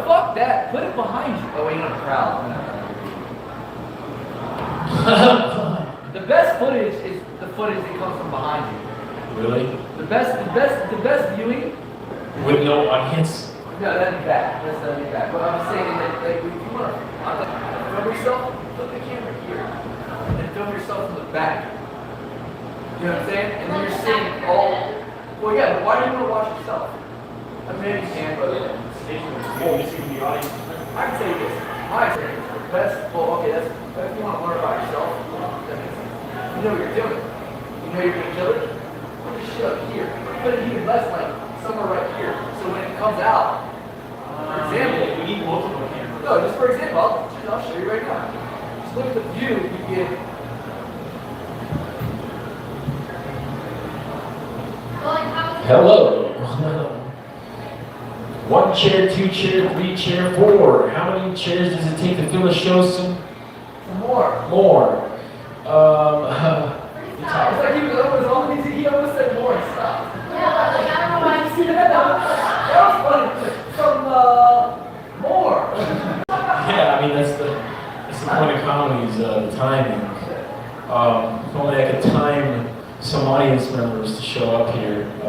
fuck that. Put it behind you. Oh, wait, you're not proud. The best footage is the footage that comes from behind you. Really? The best viewing. With no audience? No, that'd be bad. That'd be bad. But I'm saying that, like, if you want to film yourself, put the camera here, and then film yourself from the back. You know what I'm saying? And then you're seeing all. Well, yeah, but why do you want to watch yourself? I mean, maybe you can, but you see the audience. I can say this. My experience, the best. Well, okay, that's if you want to learn about yourself. That makes sense. You know what you're doing. You know you're gonna kill it. Put the shit up here. Put it even less, like somewhere right here. So when it comes out, for example, we need multiple cameras. No, just for example, I'll show you right now. Just look at the view you get. Hello. 1 chair, 2 chair, 3 chair, 4. How many chairs does it take to fill a show? Some More. More. It's like he almost said more and stuff. Yeah, like I don't know why you see that. That was funny. Some more. Yeah, I mean that's the point of comedy is the timing. If only I could time some audience members to show up here. I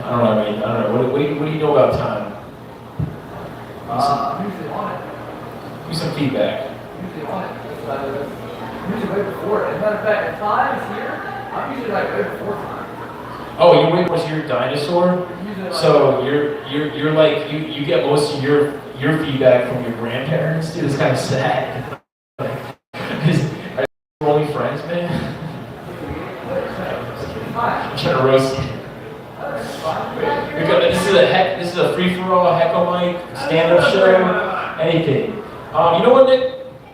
don't know. What do you know about time? I'm usually on it. Give me some feedback. Usually on it. I'm usually right before it. As a matter of fact, if time is here, I'm usually like right before time. Oh, you're waiting for your dinosaur? So you're like you get most of your feedback from your grandparents. Dude, it's kind of sad. Are you only friends, man? I'm trying to roast you. This is a free-for-all, heckle mic, stand-up show, anything. You know what, Nick?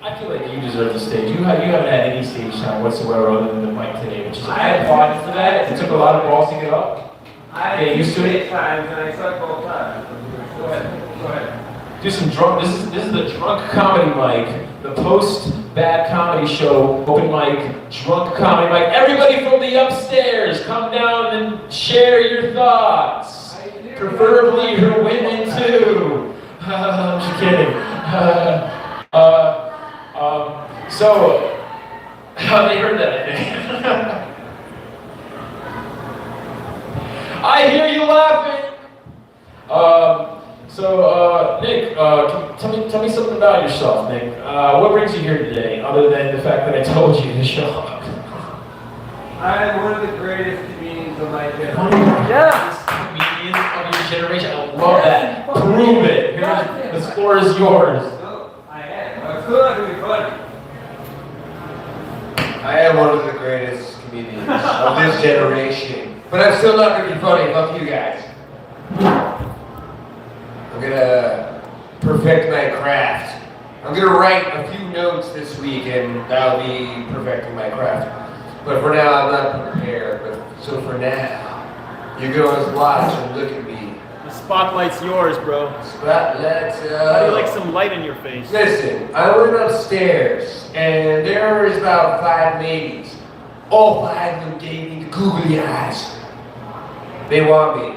I feel like you deserve the stage. You haven't had any stage time whatsoever other than the mic today, which is I applaud you for that. It took a lot of balls to get up. Get used to it. Times and I suck both times. Go ahead. Do some drunk. This is the drunk comedy mic, the post-bad comedy show, open mic, drunk comedy mic. Everybody from the upstairs, come down and share your thoughts. Preferably your women too. I'm just kidding. So they heard that, I think. I hear you laughing. Nick, tell me something about yourself, Nick. What brings you here today, other than the fact that I told you to show up? I'm one of the greatest comedians of my generation. Yes! Comedians of your generation, I love that. Prove it. The score is yours. No, I am. I'm still not going to be funny. I am one of the greatest comedians of this generation, but I'm still not going to be funny. Fuck you guys. I'm gonna perfect my craft. I'm gonna write a few notes this week, and that'll be perfecting my craft. But for now, I'm not prepared. So for now, you guys watch and look at me. The spotlight's yours, bro. Spotlight. How do you like some light in your face? Listen, I went upstairs, and there was about 5 ladies. All 5 of them gave me the googly eyes. They want me.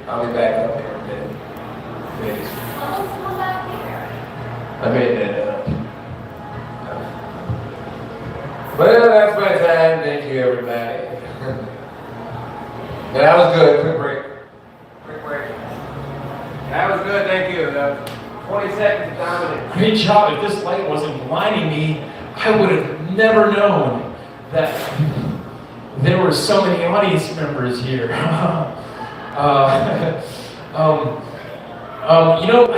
I'll be back up there in a minute. Ladies. I made that up. Well, that's my time. Thank you, everybody. Yeah, that was good. Quick break. That was good, thank you. 20 seconds of dominance. Great job. If this light wasn't blinding me, I would have never known that there were so many audience members here. I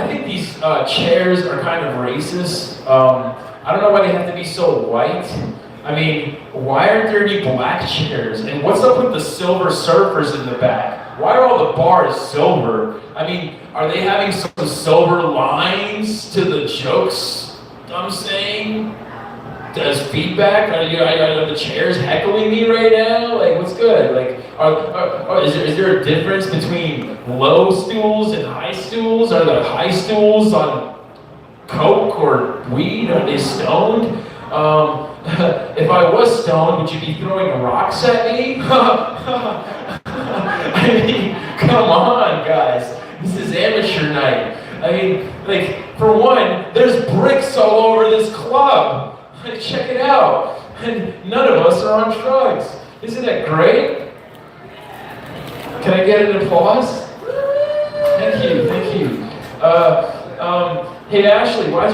think these chairs are kind of racist. I don't know why they have to be so white. I mean, why aren't there any black chairs? And what's up with the silver surfers in the back? Why are all the bars silver? I mean, are they having some silver lines to the jokes I'm saying? Does feedback? Are the chairs heckling me right now? Like, what's good? Like, is there a difference between low stools and high stools? Are the high stools on coke or weed? Are they stoned? If I was stoned, would you be throwing rocks at me? I mean, come on, guys. This is is amateur night. I mean, like, for one, there's bricks all over this club. Like, check it out. And none of us are on drugs. Isn't that great? Can I get an applause? Thank you, thank you. Hey Ashley, why's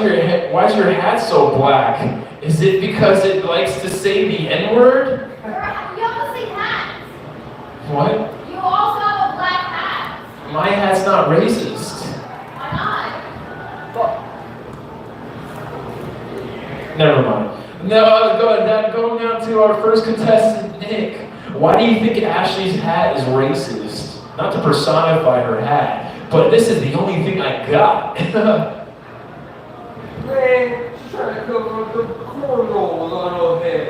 your hat so black? Is it because it likes to say the N-word? You almost say hats. What? You also have a black hat. My hat's not racist. Why not? Never mind. No, going down to our first contestant, Nick. Why do you think Ashley's hat is racist? Not to personify her hat, but this is the only thing I got. Man, she's trying to cover up the cornrows on her head.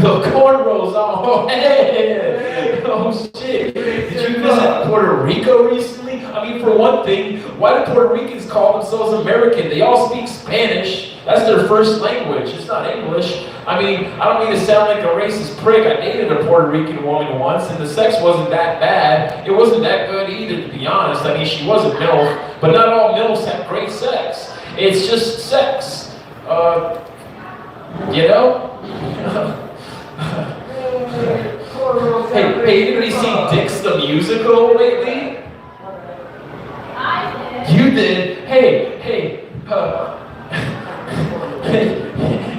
The cornrows on her head. Oh shit. Did you visit Puerto Rico recently? I mean, for one thing, why do Puerto Ricans call themselves American? They all speak Spanish. That's their first language. It's not English. I mean, I don't mean to sound like a racist prick. I dated a Puerto Rican woman once, and the sex wasn't that bad. It wasn't that good either, to be honest. I mean, she was a MILF, but not all MILFs have great sex. It's just sex. You know? Hey, anybody seen Dix the Musical lately? I did. You did? Hey,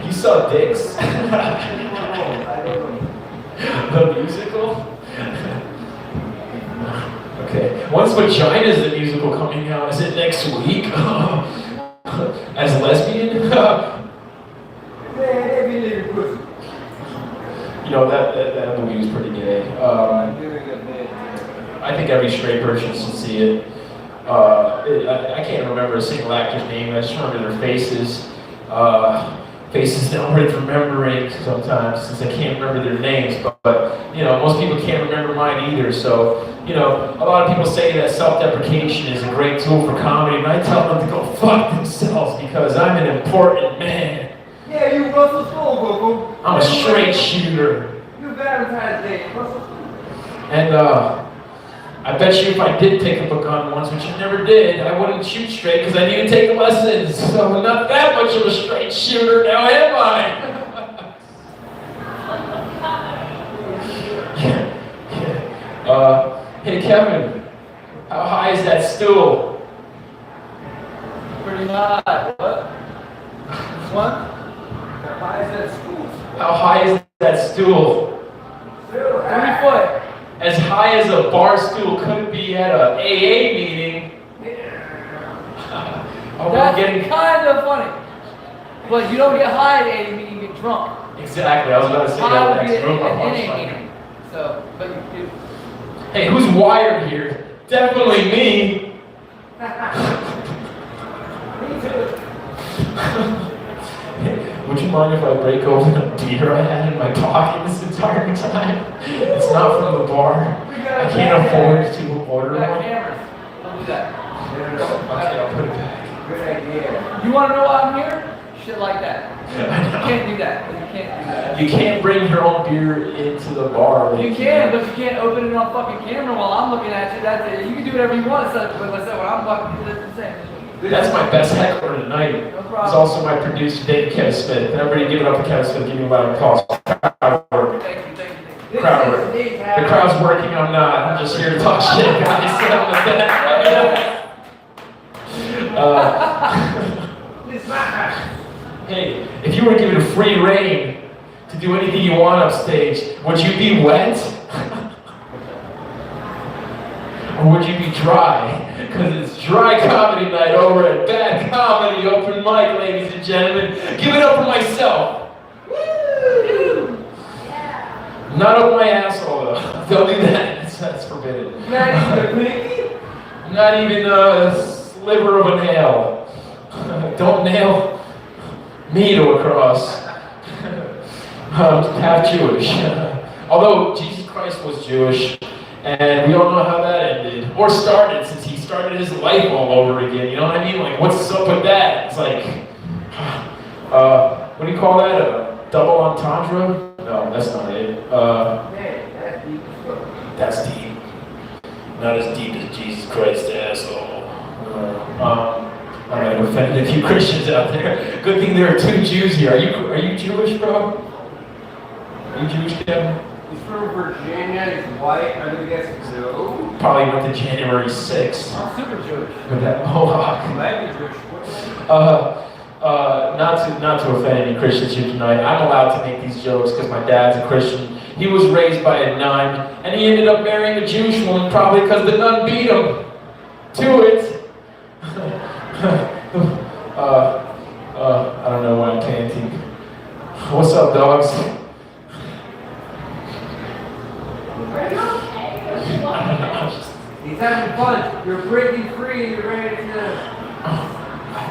you saw Dix? The musical? Okay. When's Vagina's the musical coming out? Is it next week? As lesbian? You know, that movie was pretty gay. I think every straight person should see it. I can't remember a single actor's name. I just remember their faces. Faces that I'm worth remembering sometimes, since I can't remember their names. But you know, most people can't remember mine either. So you know, a lot of people say that self-deprecation is a great tool for comedy, and I tell them to go fuck themselves because I'm an important man. Yeah, you Russell Stowe, I'm a straight shooter. You Valentine's Day, Russell Stowe. And I bet you if I did pick up a gun once, which I never did, I wouldn't shoot straight because I need to take lessons. So I'm not that much of a straight shooter now, am I? Hey Kevin, how high is that stool? Pretty high. What? This one? Why is that school? How high is that stool? 3 foot. As high as a bar stool could be at a AA meeting. Oh, we're That's getting kind of funny. But you don't get high at AA meeting, you get drunk. exactly. I was about to say High that would be next room. an AA meeting. So, but you Hey, who's wired here? Definitely me. Would you mind if I break open a beer I had in my pocket this entire time? It's not from the bar. I can't afford to order got one. cameras. Don't do that. Okay, I'll put it back. Good idea. You want to know why I'm here? Shit like that. You can't do that. You can't do that. You can't bring your own beer into the bar. You can, but you can't open it on fucking camera while I'm looking at you. That's it. You can do whatever you want. But when I'm fucking, that's the same. That's my best heckler tonight. No problem. He's also my producer, Dave Kevin Smith. And everybody give it up for Kevin Smith. Give me a round of applause. Crowd work. Thank you. Crowd work. The crowd's working, I'm not. I'm just here to talk shit, guys. Hey, if you were given free reign to do anything you want up stage, would you be wet? Or would you be dry? Because it's dry comedy night over at Bad Comedy Open Mic, ladies and gentlemen. Give it up for myself. Woo! Yeah. Not up my asshole though. Don't do that. That's forbidden. Not even a sliver of a nail. Don't nail me to a cross. I'm half Jewish. Although Jesus Christ was Jewish, and we all know how that ended. Or started, since he started his life all over again. You know what I mean? Like, what's up with that? It's like, what do you call that? A double entendre? No, that's not it. That's deep. Not as deep as Jesus Christ, asshole. offended a few Christians out there. Good thing there are 2 Jews here. Are you Jewish, bro? Are you Jewish, Kevin? He's from Virginia, he's white, I'm gonna guess no. Probably went to January 6th. I'm super Jewish. With that mohawk. Might be Jewish. Not to offend any Christians here tonight, I'm allowed to make these jokes because my dad's a Christian. He was raised by a nun, and he ended up marrying a Jewish woman probably because the nun beat him to it. I don't know why I'm panting. What's up, dogs? He's having fun. You're breaking free. You're ready to.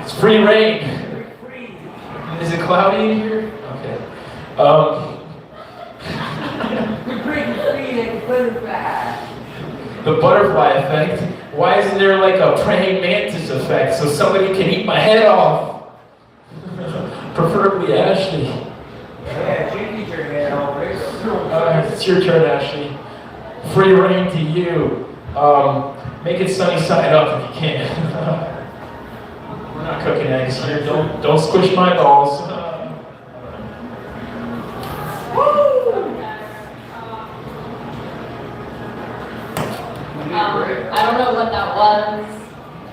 It's free reign. Free. Is it cloudy in here? Okay. You're breaking free and butterfly. The butterfly effect. Why isn't there like a praying mantis effect so somebody can eat my head off? Preferably Ashley. Yeah, you need your head already. It's your turn, Ashley. Free reign to you. Make it sunny side up if you can. We're not cooking eggs here. Don't squish my balls. I don't know what that was.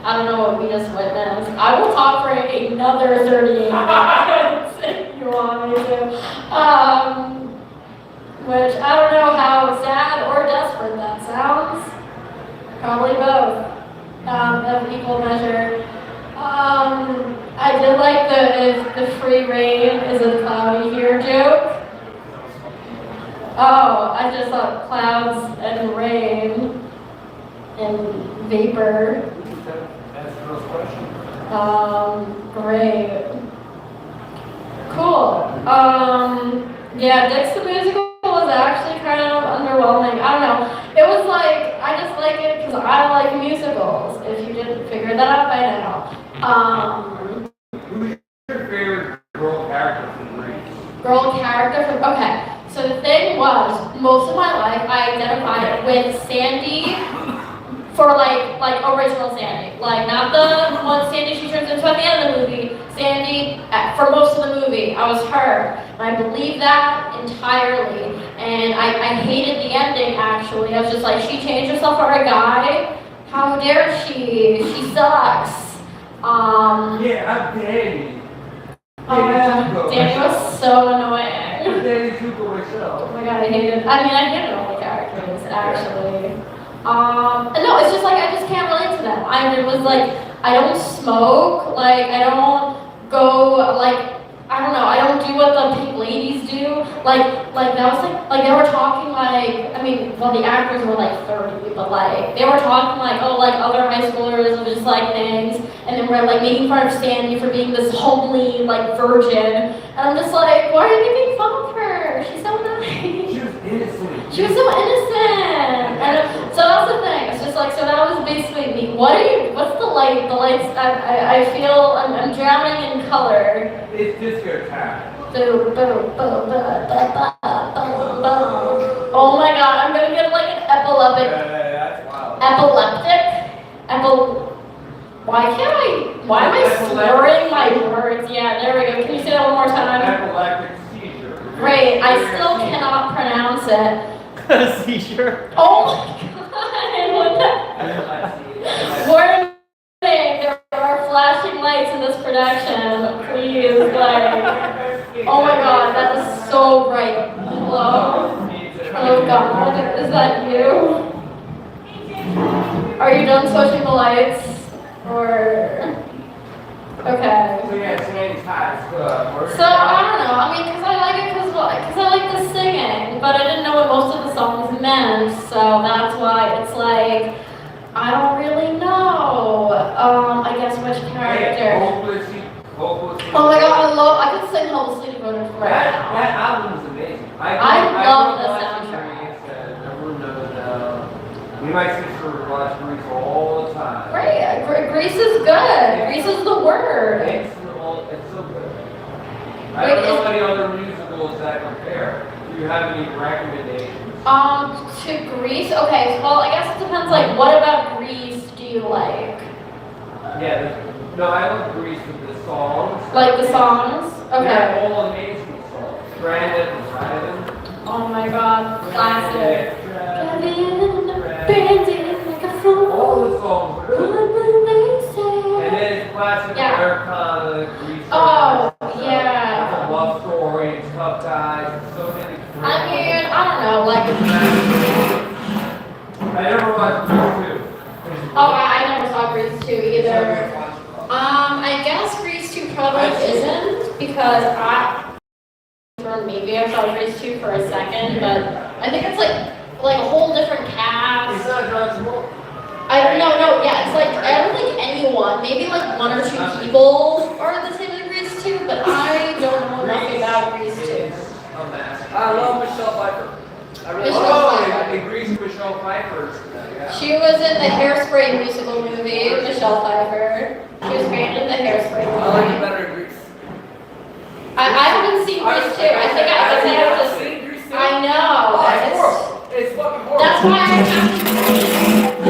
I don't know what we just witnessed. I will talk for another 38 minutes if you want me to. Which I don't know how sad or desperate that sounds. Probably both. Of equal measure. I did like the free reign is a cloudy here joke. Oh, I just thought clouds and rain and vapor. That's the first question. Great. Cool. Yeah, Dick's the Musical was actually kind of underwhelming. I don't know. It was like, I just like it because I like musicals, if you didn't figure that out by now. Who's your favorite girl character from Grease? Girl character from, okay. So the thing was, most of my life I identified with Sandy for like original Sandy. Like not the one Sandy she turns into at the end of the movie. Sandy, for most of the movie, I was her. And I believe that entirely. And I hated the ending actually. I was just like, she changed herself for a guy? How dare she? She sucks. Yeah, I'm Danny. Danny was so annoying. I'm Danny Zuko myself. Oh my god, I hated all the characters, actually. No, it's just like, I just can't relate to them. I don't smoke, like, I don't go, like, I don't know, I don't do what the pink ladies do. Like that was like they were talking like, I mean, well, the actors were like 30, but like, they were talking like, oh, like other high schoolers and just like things, and then we're like making fun of Sandy for being this homely, like, virgin. And I'm just like, why are you making fun of her? She's so nice. She was innocent. She was so innocent. And so that's the thing. It's just like, so that was basically me. What's the light? The lights, I feel, I'm drowning in color. It's just your time. Oh my god, I'm gonna get like an epileptic. That's wild. Why am I slurring my words? Yeah, there we go. Can you say that one more time? Epileptic seizure. Great, I still cannot pronounce it. Seizure. Oh my god, what the? Warning, there are flashing lights in this production. Please, like, oh my god, that is so bright. Hello? Oh god, is that you? Are you done switching the lights? Or, okay. So yeah, Sandy's hot. So, I don't know, I mean, because I like it because I like the singing, but I didn't know what most of the songs meant, so that's why it's like, I don't really know, I guess which character. Hopelessly. Oh my god, I could sing Hopelessly Devoted right now. That album is amazing. I love the soundtrack. Everyone knows me and my sister watch Grease all the time. Great, Grease is good. Grease is the word. It's so good. I don't know any other musicals that compare. Do you have any recommendations? To Grease? Okay, well, I guess it depends, like, what about Grease do you like? No, I love Grease with the songs. Like the songs? Okay. They're all amazing songs. Brandon and Brandon. Oh my god, classic. Kevin, Brandon, like a fool. All the songs are good. And then it's classic Yeah. Americana, Grease. Oh, It's yeah. a love story, it's tough guys, so many. I mean, I don't know, like, I never watched Grease 2. oh, I never saw Grease 2 either. I guess Grease 2 probably isn't, because maybe I saw Grease 2 for a second, but I think it's like a whole different cast. It's not John Travolta. No, yeah, it's like, I don't think anyone, maybe like one or two people are the same as Grease 2, but I don't know nothing about Grease 2. I love Michelle Pfeiffer. I really Michelle love Pfeiffer. In Grease, Michelle Pfeiffer's. Yeah. She was in the Hairspray musical movie, Michelle Pfeiffer. She was great in the Hairspray I like it movie. better in Grease. I haven't seen Grease 2. I think I have to see. seen Grease 2. I know. Oh, it's It's- horrible. It's fucking horrible. That's why I have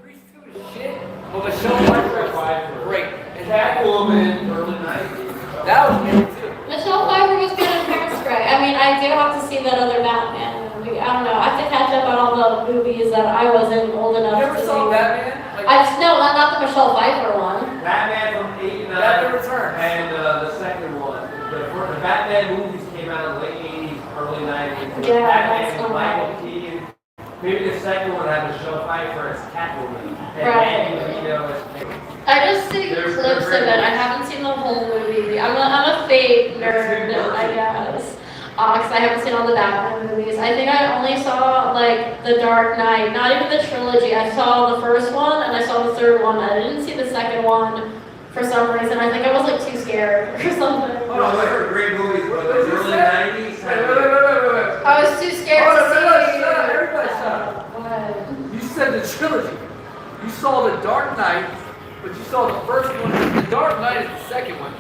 Grease 2 is shit. Well, Michelle Pfeiffer is great. And Catwoman, early 90s. that was good too. Michelle Pfeiffer was good in Hairspray. I mean, I do have to see that other Batman movie. I don't know. I have to catch up on all the movies that I wasn't old You enough never to saw see. Batman? Like, I just know, not the Michelle Pfeiffer one. Batman from '89. Batman Returns. And the second one. The Batman movies came out in the late 80s, early 90s. Yeah, Batman that's with the Michael one. Keaton. Maybe the second one had Michelle Pfeiffer as Catwoman. And Right. Danny DeVito as I just see They're clips of great. it. I haven't seen the whole movie. I'm a fake nerd, I guess. Because I haven't seen all the Batman movies. I think I only saw like The Dark Knight, not even the trilogy. I saw the first one and I saw the third one. I didn't see the second one for some reason. I think I was like too scared or something. Oh, no, those are great movies, but the early 90s Wait. I was too scared Hold to on, see. shut up, everybody shut up. What? You said the trilogy. You saw The Dark Knight, but you saw the first one. The Dark Knight is the second one.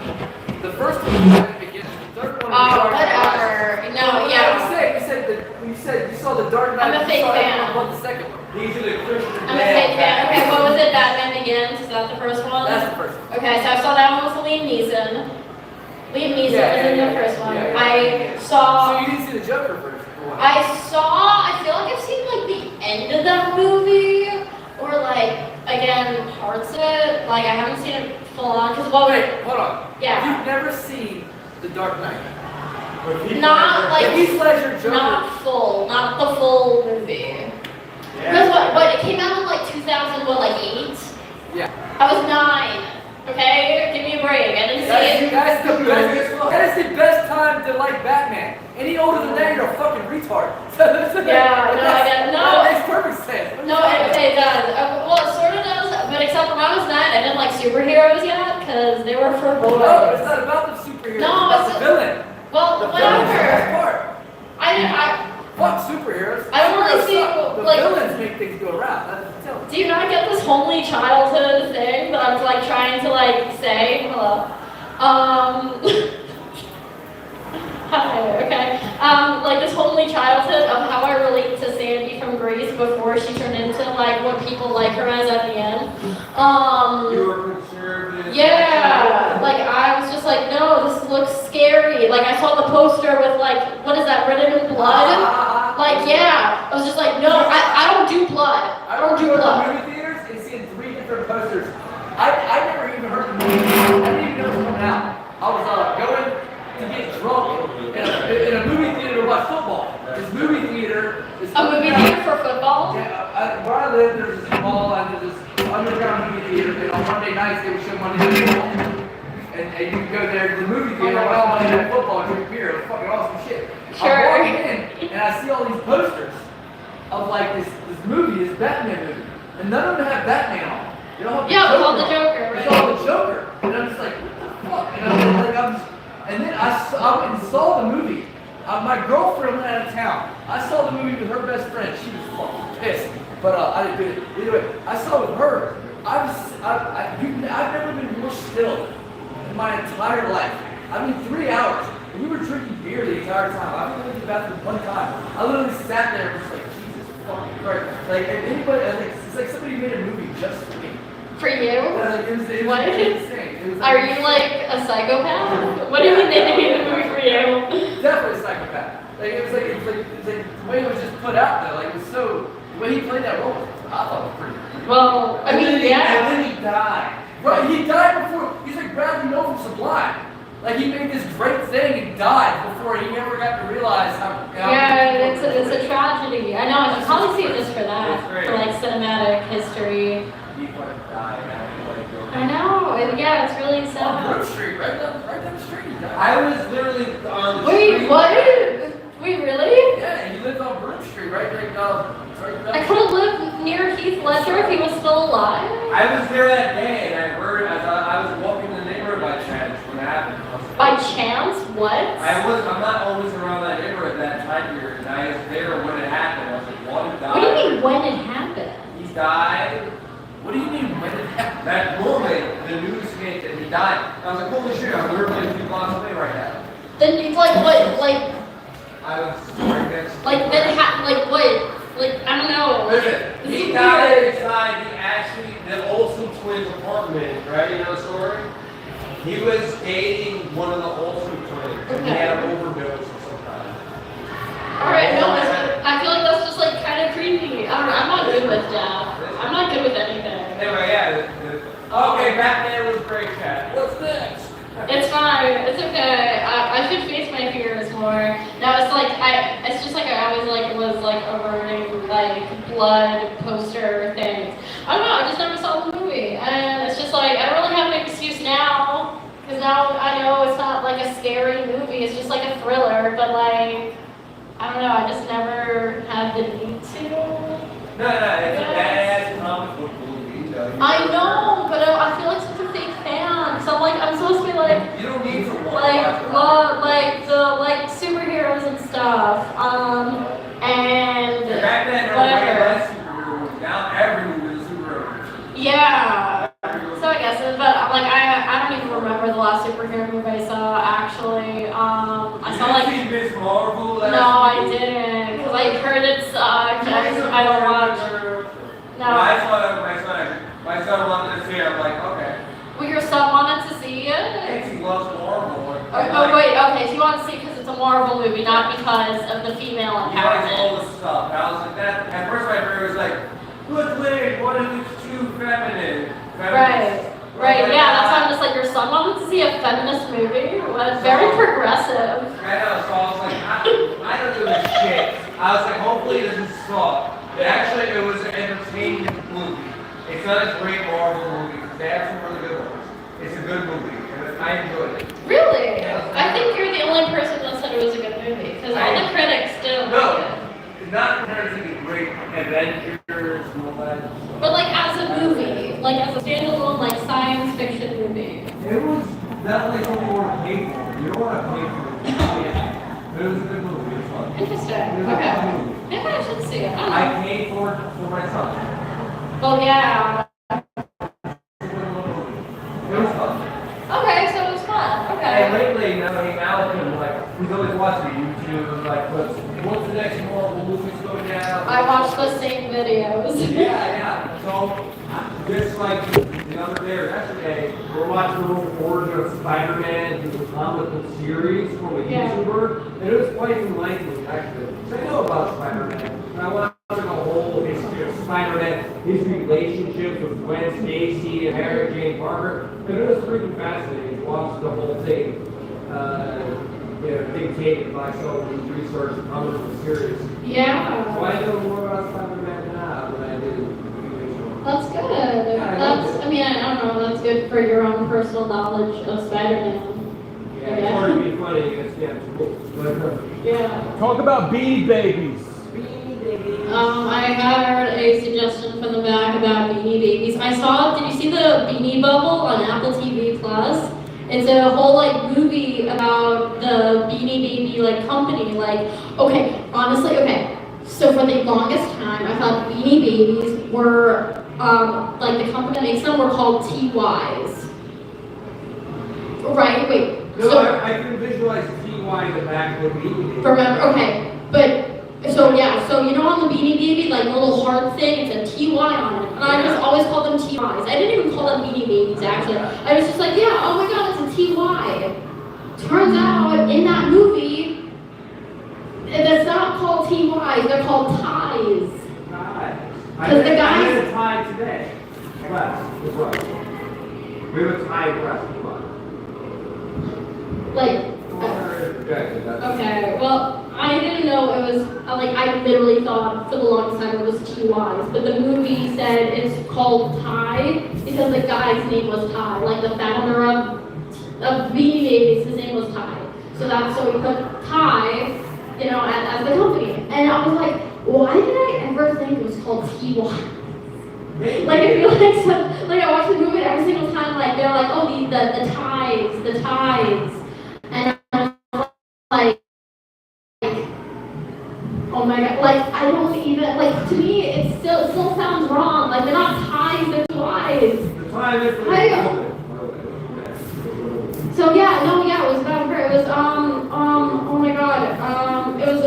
The first one is the beginning. The third one is the Oh, Dark Knight. whatever. No, You yeah. said you saw The Dark Knight. I'm a you fake saw fan. About the second one. These are the Christian I'm a fake fan. Okay, what was it? Batman Begins? Is that the first one? That's the first one. Okay, so I saw that one with Liam Neeson. Liam Neeson Yeah, was in yeah, the first yeah, one. yeah, yeah. I So saw. you didn't see the Joker first. I feel like I've seen like the end of that movie, or like again parts of it. Like I haven't seen it full on. Cause what? Wait, hold on. Yeah. You've never seen The Dark Knight. Not The Heath like Ledger Joker. not full, not the full movie. Because what? It came out in like 2008. Yeah. I was 9. Okay, give me a break. I didn't see it. That is the best time to like Batman. Any older than that, you're a fucking retard. Yeah, no, I get it. No. That makes perfect sense. No, it does. Well, it sort of does, but except when I was 9, I didn't like superheroes yet because they were for boys. No, it's not about the superhero. No, it's about it's the villain. Well, The villain's the best whatever. part. Fuck superheroes. I don't really Superheroes see, suck. The like- villains make things go around. That's what I'm telling you. Do you not get this homely childhood thing that I'm like trying to like say? Hello. Hi, okay. Like this homely childhood of how I relate to Sandy from Grease before she turned into like what people like her as at the end. You were conservative. Yeah, like I was just like, no, this looks scary. Like I saw the poster with like, what is that, written in blood? Like, yeah, I was just like, no, I don't do blood. I don't do go to blood. movie theaters and seen 3 different posters. I never even heard the movie. I didn't even know it was coming out. I was going to get drunk in a movie theater to watch football. This movie theater is A movie theater for football? Yeah, where I live, there's this mall and there's this underground movie theater, and on Monday nights they would show Monday Night Football. And you can go there to the movie theater and watch Monday Night Football and drink beer. It's fucking awesome shit. Sure. I'm walking in and I see all these posters of like this movie, this Batman movie, and none of them have Batman on. They don't have Yeah, the it's all the on. Joker, It's right? all the Joker, and I'm just like, what the fuck? And and then I went and saw the movie. My girlfriend went out of town. I saw the movie with her best friend. She was fucking pissed, but I didn't get it. Either way, I saw it with her. I've never been more still in my entire life. I mean, 3 hours. And we were drinking beer the entire time. I only went to the bathroom one time. I literally sat there and was like, Jesus fucking Christ. Like, if anybody, it's like somebody made a movie just for me. For you? It was What? insane. It was Are you like a psychopath? What do you mean they made the movie for you? Definitely a psychopath. Like it was like the way it was just put out there. Like it was so the way he played that role. I thought it was pretty. Well, I mean, yeah. And then he died. Right, he died before. He's like Bradley Noel from Sublime. Like he made this great thing and died before he ever got to realize how. Yeah, it's a tragedy. I know. I should probably see it just for that, for like cinematic history. He fucking died. I know. Yeah, it's really On sad. Broom Street, right down the street. He died. I was literally on the Wait, street. what? Wait, really? Yeah, he lived on Broom Street, right? Like, right I could have lived near Heath Ledger if he was still alive. I was there that day and I heard, I was walking in the neighborhood by chance when it happened. By chance? What? I'm not always around that neighborhood that time period, and I was there when it happened. I was like, one died. What do you mean when it happened? He died. What do you mean when it happened? That moment, the news hit that he died. I was like, holy shit, I'm literally a few blocks away right now. Then it's like what? Like I was right next to Manhattan? Like what? Like I don't know. Listen, he died inside the Olsen twins apartment, right? You know the story? He was dating one of the Olsen twins, and he had an overdose of some kind. Alright, no, I feel like that's just like kind of creepy. I don't know, I'm not good with death. I'm not good with anything. Anyway, yeah. Okay, Batman was great chat. What's next? It's fine. It's okay. I should face my fears more. Now it's like it's just like I always like was like averting like blood poster things. I don't know. I just never saw the movie, and it's just like I don't really have an excuse now because now I know it's not like a scary movie. It's just like a thriller, but like I don't know. I just never had the need to. No, it's a badass comic book movie. I know, but I feel like such a fake fan. So I'm supposed to be like. You don't need to Love like superheroes and stuff. And Batman are way whatever. less superheroes. Now every movie is a superhero. Yeah. So I guess, but like I don't even remember the last superhero movie I saw. Actually, I saw like. Did you see Miss Marvel? No, I didn't, because I heard it sucked. I don't watch. No. My son wanted to see it. I'm like, okay. Well, your son wanted to see it. Thanks, he loves Marvel. Oh wait, okay. So you want to see because it's a Marvel movie, not because of the female He likes all empowerment. this stuff. And I was like, that. At first, my brain was like, good lady, what if it's too feminine? Right. Yeah, that's why I'm just like, your son wanted to see a feminist movie. What? Very progressive. I know, so I was like, I don't give a shit. I was like, hopefully it doesn't suck. Actually, it was an entertaining movie. It's not a great Marvel movie. They have some really good ones. It's a good movie, and I enjoyed it. Really? I think you're the only person that said it was a good movie, because all the critics didn't like it. It's not compared to the great Avengers and all that. But like as a movie, like as a standalone like science fiction movie. It was not like something you want to pay for. You don't want to pay for it. But it was a good movie. It was fun. Interesting. It was a Okay. fun movie. Maybe I should see it. I don't know. I paid for it for my son. Well, yeah. It was fun. Okay, so it was fun. And Okay. lately, Alvin, like, he's always watching YouTube, like, what's the next Marvel movie's going out? I watched the same videos. Yeah. So, just like the other day or yesterday, we're watching the origin of Spider-Man, the comic book series from a Yeah. YouTuber, and it was quite enlightening, actually. So I know about Spider-Man, and I watched the whole history of Spider-Man, his relationships with Gwen Stacy and Mary Jane Parker, and it was freaking fascinating to watch the whole thing. Dictated by someone who's researched the comic book series. Yeah. So I know more about Spider-Man now than I did a few years ago. That's good. I mean, I don't know, that's good for your own personal knowledge of Spider-Man. Yeah, it's hard to be funny against Yeah. Talk about Beanie Babies. I had a suggestion from the back about Beanie Babies. Did you see the Beanie Bubble on Apple TV Plus? It's a whole like movie about the Beanie Baby like company. Like, honestly. So for the longest time, I thought Beanie Babies were like the company that makes them were called TYs. Right? Wait. No, So I can visualize TY in the back of the movie. remember? Okay, but So yeah, so you know on the Beanie Baby, like the little heart thing, it's a TY on it. And I just always called them TYs. I didn't even call them Beanie Babies actually. I was just like, yeah, oh my god, it's a TY. Turns out in that movie, it's not called TYs, they're called ties. Because the guys. I made a tie today. Class, was right. We have a tie class. Come on. Like, okay, well, I didn't know it was, I literally thought for the longest time it was TYs, but the movie said it's called Ty because the guy's name was Ty, like the founder of Beanie Babies, his name was Ty. So we put Ty, as the company. And I was like, why did I ever think it was called TY? Like I feel like I watch the movie every single time, like they're like, oh the ties. And I'm like, oh my god, like I don't even, like to me it still sounds wrong. Like they're not ties, they're twice. The tie is So it was about her. It was oh my god, it was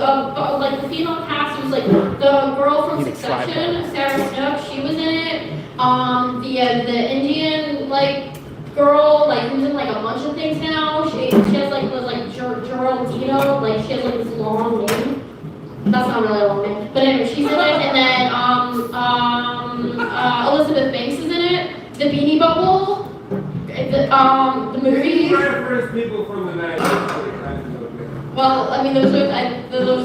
like the female cast was like the girl from Succession, Sarah Snook, she was in it. The Indian girl, who's in a bunch of things now. She has this Geraldino, she has this long name. That's not really a long name. But anyway, she's in it, and then Elizabeth Banks is in it. The Beanie Bubble. The movie. Reference people from the 90s. Well, I mean, those are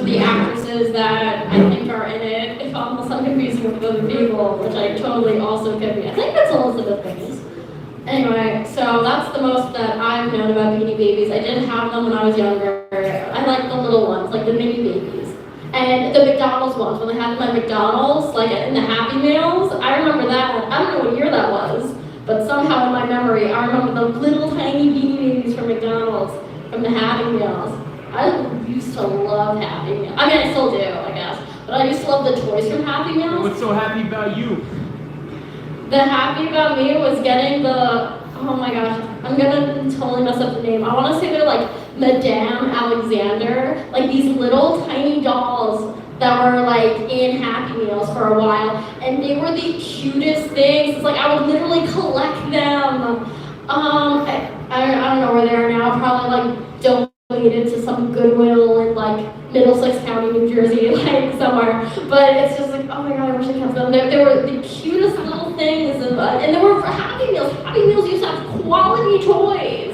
the actresses that I think are in it. Unless I'm confusing with other people, which I totally also could be. I think that's Elizabeth Banks. Anyway, so that's the most that I've known about Beanie Babies. I did have them when I was younger. I like the little ones, like the mini babies. And the McDonald's ones, when they had them at McDonald's, in the Happy Meals, I remember that. I don't know what year that was. But somehow in my memory, I remember the little tiny Beanie Babies from McDonald's, from the Happy Meals. I used to love Happy Meals. I mean, I still do, I guess. But I used to love the toys from Happy Meals. What's so happy about you? The happy about me was getting oh my gosh, I'm gonna totally mess up the name. I wanna say they're Madame Alexander. These little tiny dolls that were in Happy Meals for a while, and they were the cutest things. It's I would literally collect them. I don't know where they are now. Probably donated to some Goodwill in Middlesex County, New Jersey, somewhere. But it's just oh my god, I wish I kept them. They were the cutest little things, and they were for Happy Meals. Happy Meals used to have quality toys.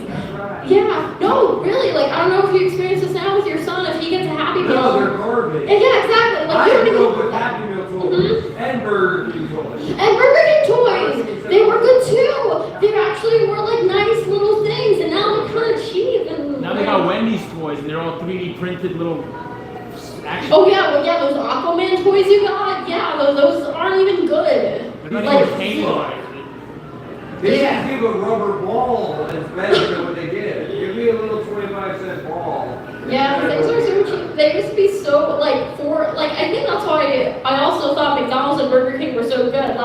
Yeah, no, really, I don't know if you experience this now with your son, if he gets a Happy Meal. No, they're garbage. Yeah, exactly. I grew up with Happy Meal toys and Burger King toys. And Burger King toys, they were good too. They actually were nice little things, and now they're kind of cheap. And Now they got Wendy's toys. They're all 3D printed little action. Oh yeah, those Aquaman toys you got, yeah, those aren't even good. They're not even painted on it. They should give a rubber ball that's better than what they get. Give me a little 25-cent ball. Yeah, things are so cheap. They used to be so I think that's why I also thought McDonald's and Burger King were so good.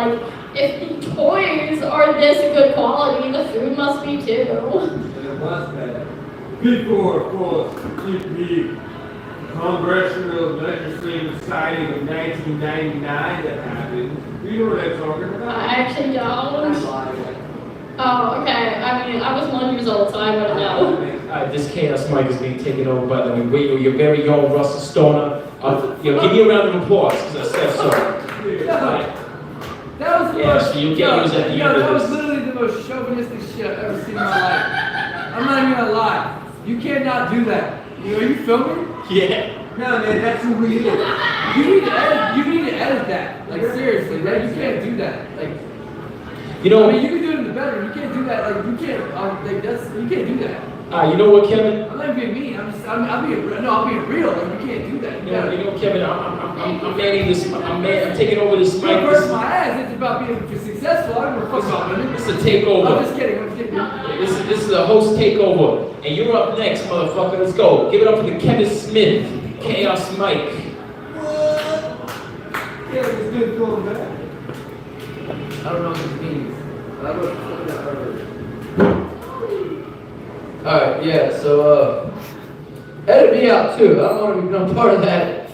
If the toys are this good quality, the food must be too. And it was bad. Before, of course, the Congressional Legislative Signing of 1999 that happened. You know what I'm talking about? I actually don't. Oh, okay. I mean, I was 1 year old, so I wouldn't know. This chaos mic is being taken over by your very own Russell Stoner. Give me a round of applause because I said so. That was the So you get used at the end that of was this. literally the most chauvinistic shit I've ever seen in my life. I'm not even gonna lie. You cannot do that. Are you filming? Yeah. No, man, that's who we is. You need to edit that. Seriously, you can't do that. You know, I mean, you can do it in the bedroom. You can't do that. You can't. You can't do that. you know what, Kevin? I'm not being mean. I'm being real. You can't do that. You know, Kevin. I'm manning this. I'm taking over this mic. Don't burst my ass. It's about being successful. I don't give a fuck about women. It's a takeover. I'm just kidding. This is a host takeover, and you're up next, motherfucker. Let's go. Give it up for the Kevin Smith Chaos Mike. Yeah, it's good going back. I don't know what this means. I don't Alright, yeah, so edit me out too. I don't want to become part of that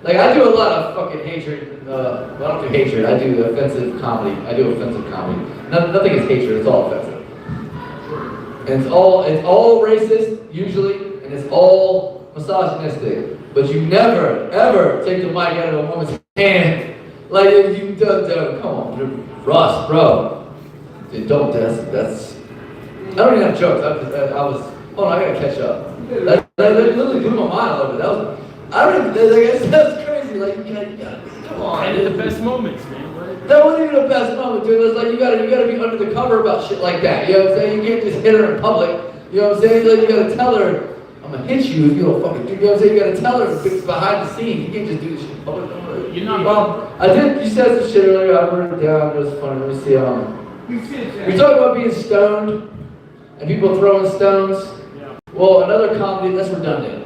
Like I do a lot of fucking hatred. Well, I don't do hatred. I do offensive comedy. Nothing is hatred. It's all offensive. And it's all racist usually, and it's all misogynistic. But you never ever take the mic out of a woman's hand. Like you don't. Come on, Russ, bro. Dude, don't. That's. I don't even have jokes. I was. Hold on, I gotta catch up. That literally blew my mind a little bit. That was. I don't even. That's crazy. Like you gotta. Come on. And the best moments, man. That wasn't even the best moment, dude. It was like you gotta be under the cover about shit like that. You know what I'm saying? You can't just hit her in public. You know what I'm saying? Like you gotta tell her, I'm gonna hit you if you don't fucking do. You know what I'm saying? You gotta tell her it's behind the scenes. You can't just do this shit in public. You're not. I did. You said some shit earlier. I wrote it down. It was funny. Let me see. You're talking about being stoned and people throwing stones. Yeah. Well, another comedy that's redundant.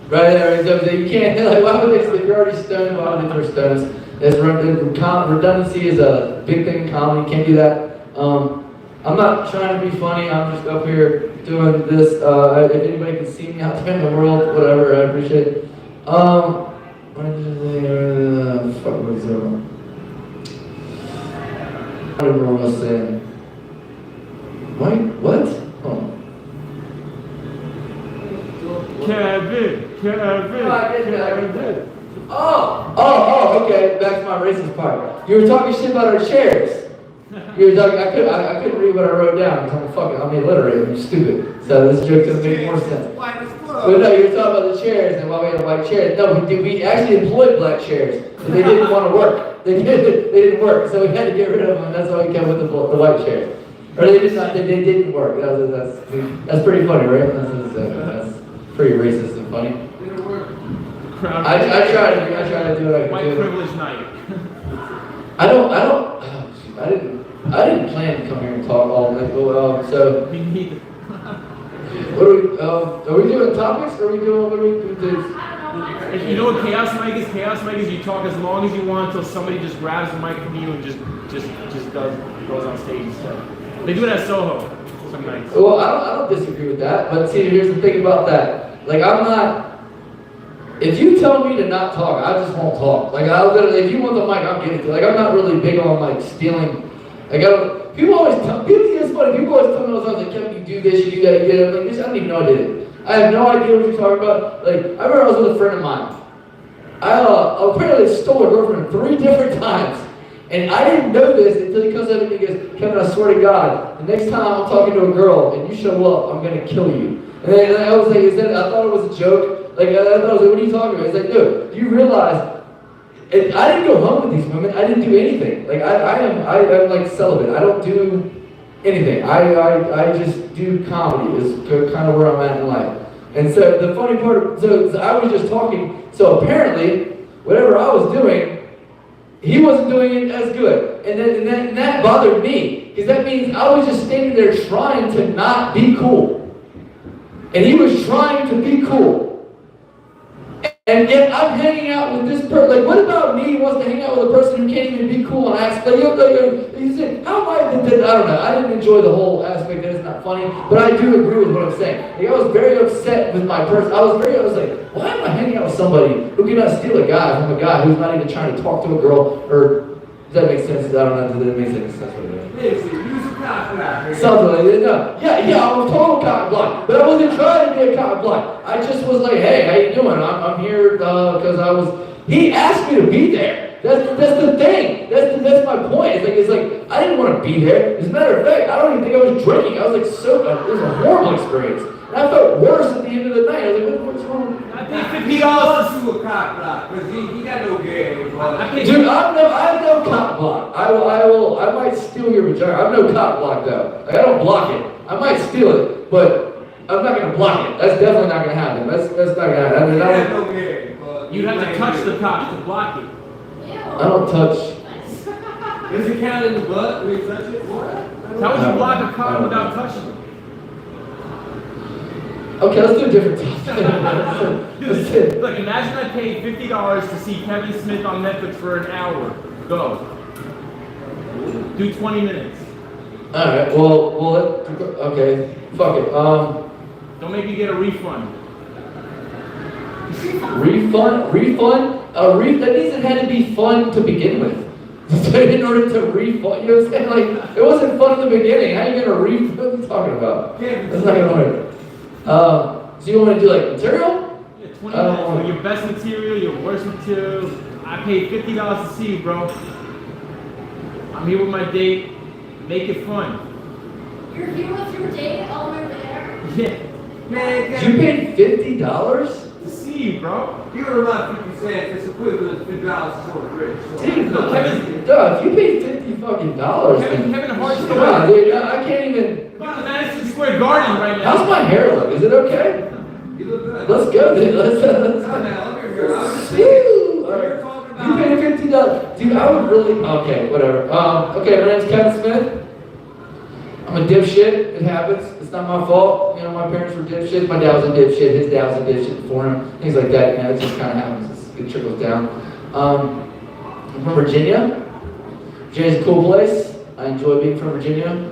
Right there. So you can't like. Why would they? If you're already stoned, why would they throw stones? Redundancy is a big thing in comedy. Can't do that. I'm not trying to be funny. I'm just up here doing this. If anybody can see me out there in the world, whatever, I appreciate it. Fuck, what is it? I don't know what I was saying. What? Oh. Kevin. I did. Oh, okay. Back to my racist part. You were talking shit about our chairs. You were talking. I couldn't read what I wrote down. I'm illiterate. I'm stupid. So this joke doesn't make more sense. But no, you were talking about the chairs and why we had white chairs. No, we actually employed black chairs, but they didn't want to work. They didn't work, so we had to get rid of them. And that's why we came with the white chairs. Or they just not. They didn't work. That's pretty funny, right? That's pretty racist and funny. I try to do what I can White do. privilege night. I didn't plan to come here and talk all night. So Me neither. what are we doing topics? Or are we doing what are we doing? You know what chaos mic is? Chaos mic is you talk as long as you want until somebody just grabs the mic from you and just goes on stage instead. They do it at Soho some nights. Well, I don't disagree with that. But see, here's the thing about that. Like I'm not. If you tell me to not talk, I just won't talk. Like I'll literally, if you want the mic, I'll give it to you. Like I'm not really big on like stealing. Like people always tell me, it's funny. People always tell me all the time, like Kevin, you do this, you do that, you do that. I'm like, I don't even know I did it. I have no idea what you're talking about. Like I remember I was with a friend of mine. I apparently stole a girlfriend 3 different times, and I didn't know this until he comes up and he goes, Kevin, I swear to God, the next time I'm talking to a girl and you show up, I'm gonna kill you. And then I was like, I thought it was a joke. Like, I was like, what are you talking about? He's like, dude, do you realize, I didn't go home with these women. I didn't do anything. Like, I'm like celibate. I don't do anything. I just do comedy is kind of where I'm at in life. And so the funny part, so I was just talking, so apparently, whatever I was doing, he wasn't doing it as good. And that bothered me, because that means I was just standing there trying to not be cool. And he was trying to be cool. And yet I'm hanging out with this person. Like, what about me who wants to hang out with a person who can't even be cool and ask? Like, you say, how am I? I don't know. I didn't enjoy the whole aspect that it's not funny, but I do agree with what I'm saying. Like, I was very upset with my person. I was like, why am I hanging out with somebody who cannot steal a guy from a guy who's not even trying to talk to a girl? Or does that make sense? I don't know. Does that make sense? That's what it is. Something like that. No. Yeah, I was total cock block, but I wasn't trying to be a cock block. I just was like, hey, how you doing? I'm here because he asked me to be there. That's the thing. That's my point. It's like I didn't want to be there. As a matter of fact, I don't even think I was drinking. I was like it was a horrible experience. And I felt worse at the end of the night. I was like, what's wrong? I think $50 to a cock block, because he got no game. Dude, I have no cock block. I might steal your vagina. I have no cock block though. Like, I don't block it. I might steal it, but I'm not gonna block it. That's definitely not gonna happen. That's not gonna happen. He got no game. You'd have to touch the cock to block it. I don't touch. Does it count in the butt when you touch it? What? How would you block a cock without touching it? Okay, let's do a different topic. Look, imagine I paid $50 to see Kevin Smith on Netflix for an hour. Go. Do 20 minutes. Alright, well, okay, fuck it. Don't make me get a refund. Refund? That means it had to be fun to begin with. So in order to refund, you know what I'm saying? Like, it wasn't fun in the beginning. How are you gonna refund? What are you talking about? That's not gonna work. So you want to do like material? Yeah, 20 minutes. Your best material, your worst material. I paid $50 to see you, bro. I'm here with my date. Make it fun. You're here with your date all over there? Yeah. Man, You paid $50? To see you, bro. you were about 50 cents. It's equivalent to $50 for a bridge. Dude, No, Kevin- if you paid $50 fucking dollars, Kevin Hart's come on, dude, I can't even. You're in Madison Square Garden right now. How's my hair look? Is it okay? You look good. Let's go, dude. Let's Oh, man, look at your- I was just thinking, Woo! we were talking You about- paid $50. Dude, I would really. Okay, whatever. Okay, my name's Kevin Smith. I'm a dipshit. It happens. It's not my fault. You know, my parents were dipshits. My dad was a dipshit. His dad was a dipshit before him. Things like that. You know, it just kind of happens. It trickles down. I'm from Virginia. Virginia's a cool place. I enjoy being from Virginia.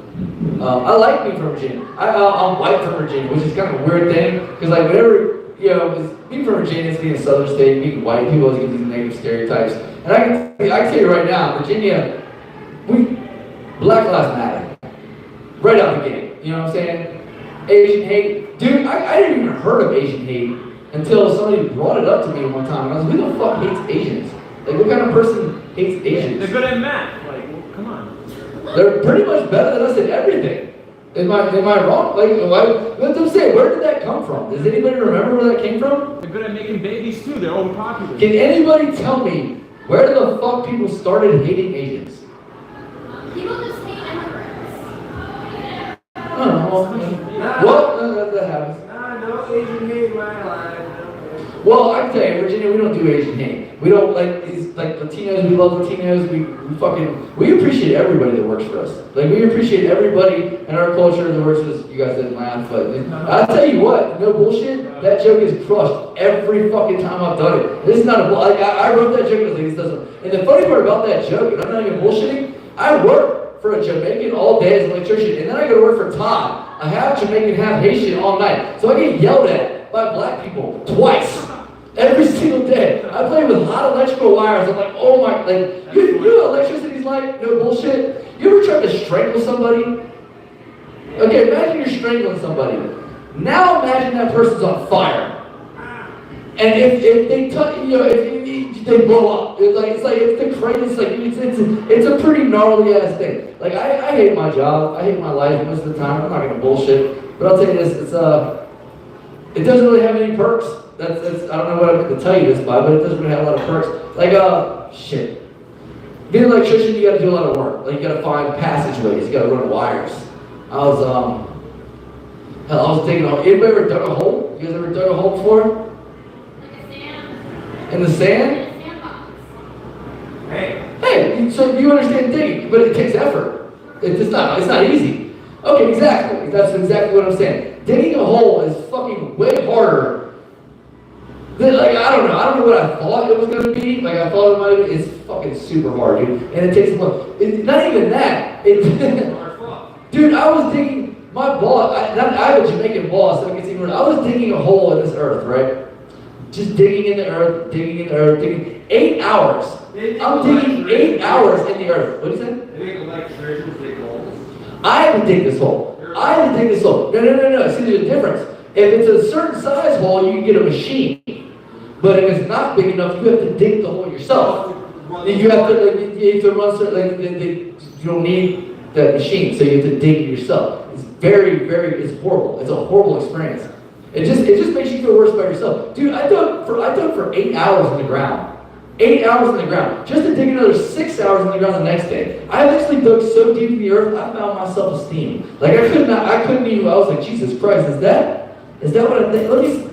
I like being from Virginia. I'm white from Virginia, which is kind of a weird thing. Because, like, whenever, you know, being from Virginia is being a southern state, being white, people always get these negative stereotypes. And I can tell you right now, Virginia, Black Lives Matter. Right out the gate. You know what I'm saying? Asian hate. Dude, I didn't even heard of Asian hate until somebody brought it up to me one time. And I was like, who the fuck hates Asians? Like, what kind of person hates Asians? They're good at math. Like, come on. They're pretty much better than us at everything. Am I wrong? Like, what I'm saying, where did that come from? Does anybody remember where that came from? They're good at making babies too. They're overpopulated. Can anybody tell me where the fuck people started hating Asians? People just hate immigrants. I don't know. What? That happens. Nah, no Asian hate in my life. Well, I can tell you, Virginia, we don't do Asian hate. We don't like these, like Latinos. We love Latinos. We appreciate everybody that works for us. Like, we appreciate everybody in our culture that works for us. You guys didn't laugh, but I'll tell you what, no bullshit. That joke is crushed every fucking time I've done it. This is not a like I wrote that joke. I was like, this doesn't. And the funny part about that joke, and I'm not even bullshitting. I work for a Jamaican all day as an electrician, and then I go to work for Todd, a half Jamaican, half Haitian all night. So I get yelled at by black people twice. Every single day. I play with hot electrical wires. I'm like, oh my, like, you know what electricity's like? No bullshit. You ever tried to strangle somebody? Okay, imagine you're strangling somebody. Now imagine that person's on fire. And if they touch, you know, if they blow up. It's the craziest, like, it's a pretty gnarly ass thing. Like, I hate my job. I hate my life most of the time. I'm not gonna bullshit. But I'll tell you this, it doesn't really have any perks. That's I don't know what I'm going to tell you this by, but it doesn't really have a lot of perks. Like, shit. Being an electrician, you got to do a lot of work. Like, you got to find passageways. You got to run wires. I was digging a hole. Anybody ever dug a hole? You guys ever dug a hole before? Like a sand. In the sand? In a sandbox. Hey, so you understand digging, but it takes effort. It's not easy. Okay, exactly. That's exactly what I'm saying. Digging a hole is fucking way harder. Like, I don't know what I thought it was going to be. Like, I thought it might be. It's fucking super hard, dude. And it takes a lot. It's not even that. Dude, I was digging, my boss, I have a Jamaican boss, so I can see where I was digging a hole in this earth, right? Just digging in the earth, digging. 8 hours. I'm digging 8 hours in the earth. What do you say? They make electricians dig holes. I had to dig this hole. No. See, there's a difference. If it's a certain size hole, you can get a machine. But if it's not big enough, you have to dig the hole yourself. You have to run certain, you don't need that machine, so you have to dig it yourself. It's it's horrible. It's a horrible experience. It just makes you feel worse about yourself. Dude, I dug for 8 hours in the ground. 8 hours in the ground. Just to dig another 6 hours in the ground the next day. I actually dug so deep in the earth, I found my self-esteem. Like, I couldn't even, I was like, Jesus Christ, is that what I'm thinking? Let me see.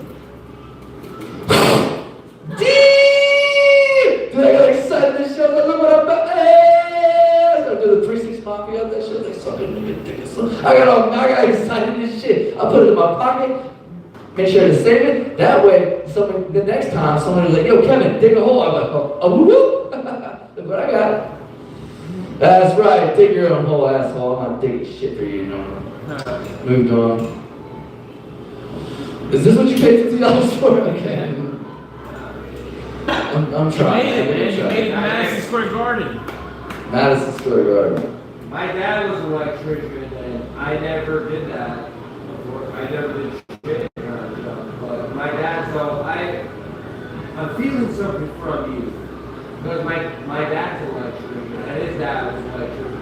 Dude, I got excited this shit. Look what I'm about. Hey! I do the 3-6 Mafia, that shit. Like, something ridiculous. I got excited this shit. I put it in my pocket. Make sure to save it. That way, the next time somebody was like, yo, Kevin, dig a hole. I'm like, oh, woo. Look what I got. That's right. Dig your own hole, asshole. I'm not digging shit for you, Moved on. Is this what you paid $50 for? Okay. I'm You trying. made it, man. You I'm made it in trying. Madison Square Garden. Madison Square Garden. My dad was an electrician, and I never did that. I never did shit. But my dad, so I'm feeling something from you. Because my dad's an electrician, and his dad was an electrician.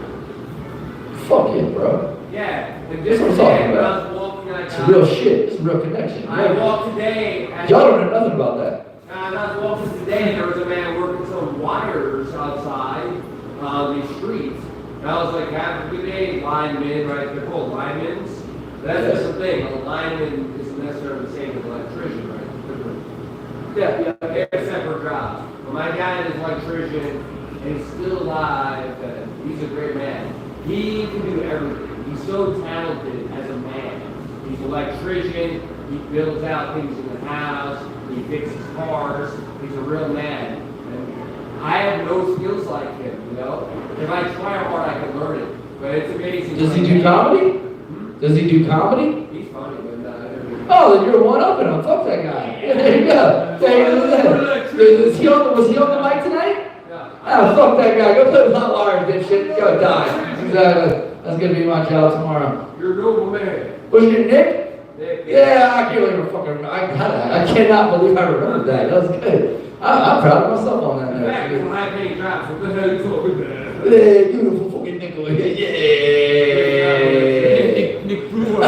Fuck it, bro. Yeah, and That's just what I'm today, talking when I about. was walking, It's real shit. It's a real connection. I walked today. Y'all don't know nothing about that. And I was walking today, and there was a man working some wires outside on the street. And I was like, have a good day, lineman, right? They're called linemen. That's Yes. just the thing. A lineman isn't necessarily the same as an electrician, right? Yeah, they're separate jobs. But my guy is an electrician, and he's still alive, and he's a great man. He can do everything. He's so talented as a man. He's an electrician, he builds out things in the house, he fixes cars, he's a real man. And I have no skills like him, you know? If I try hard, I can learn it. But it's amazing. Does he do comedy? Does he do comedy? He's funny, but Oh, then you're one upping him. Fuck that guy. There you go. Was he on the mic tonight? Oh, fuck that guy. Go play with hot wires, dipshit. Go die. Exactly. That's gonna be my job tomorrow. You're a noble man. Was your Nick? Nick. Yeah, I can't believe I fucking. I cannot believe I remembered that. That was good. I'm proud of myself on that In fact, it's a note. high-paying job. So what the hell are you talking about? Yeah, beautiful fucking nickel. Yeah. Nick Brewer.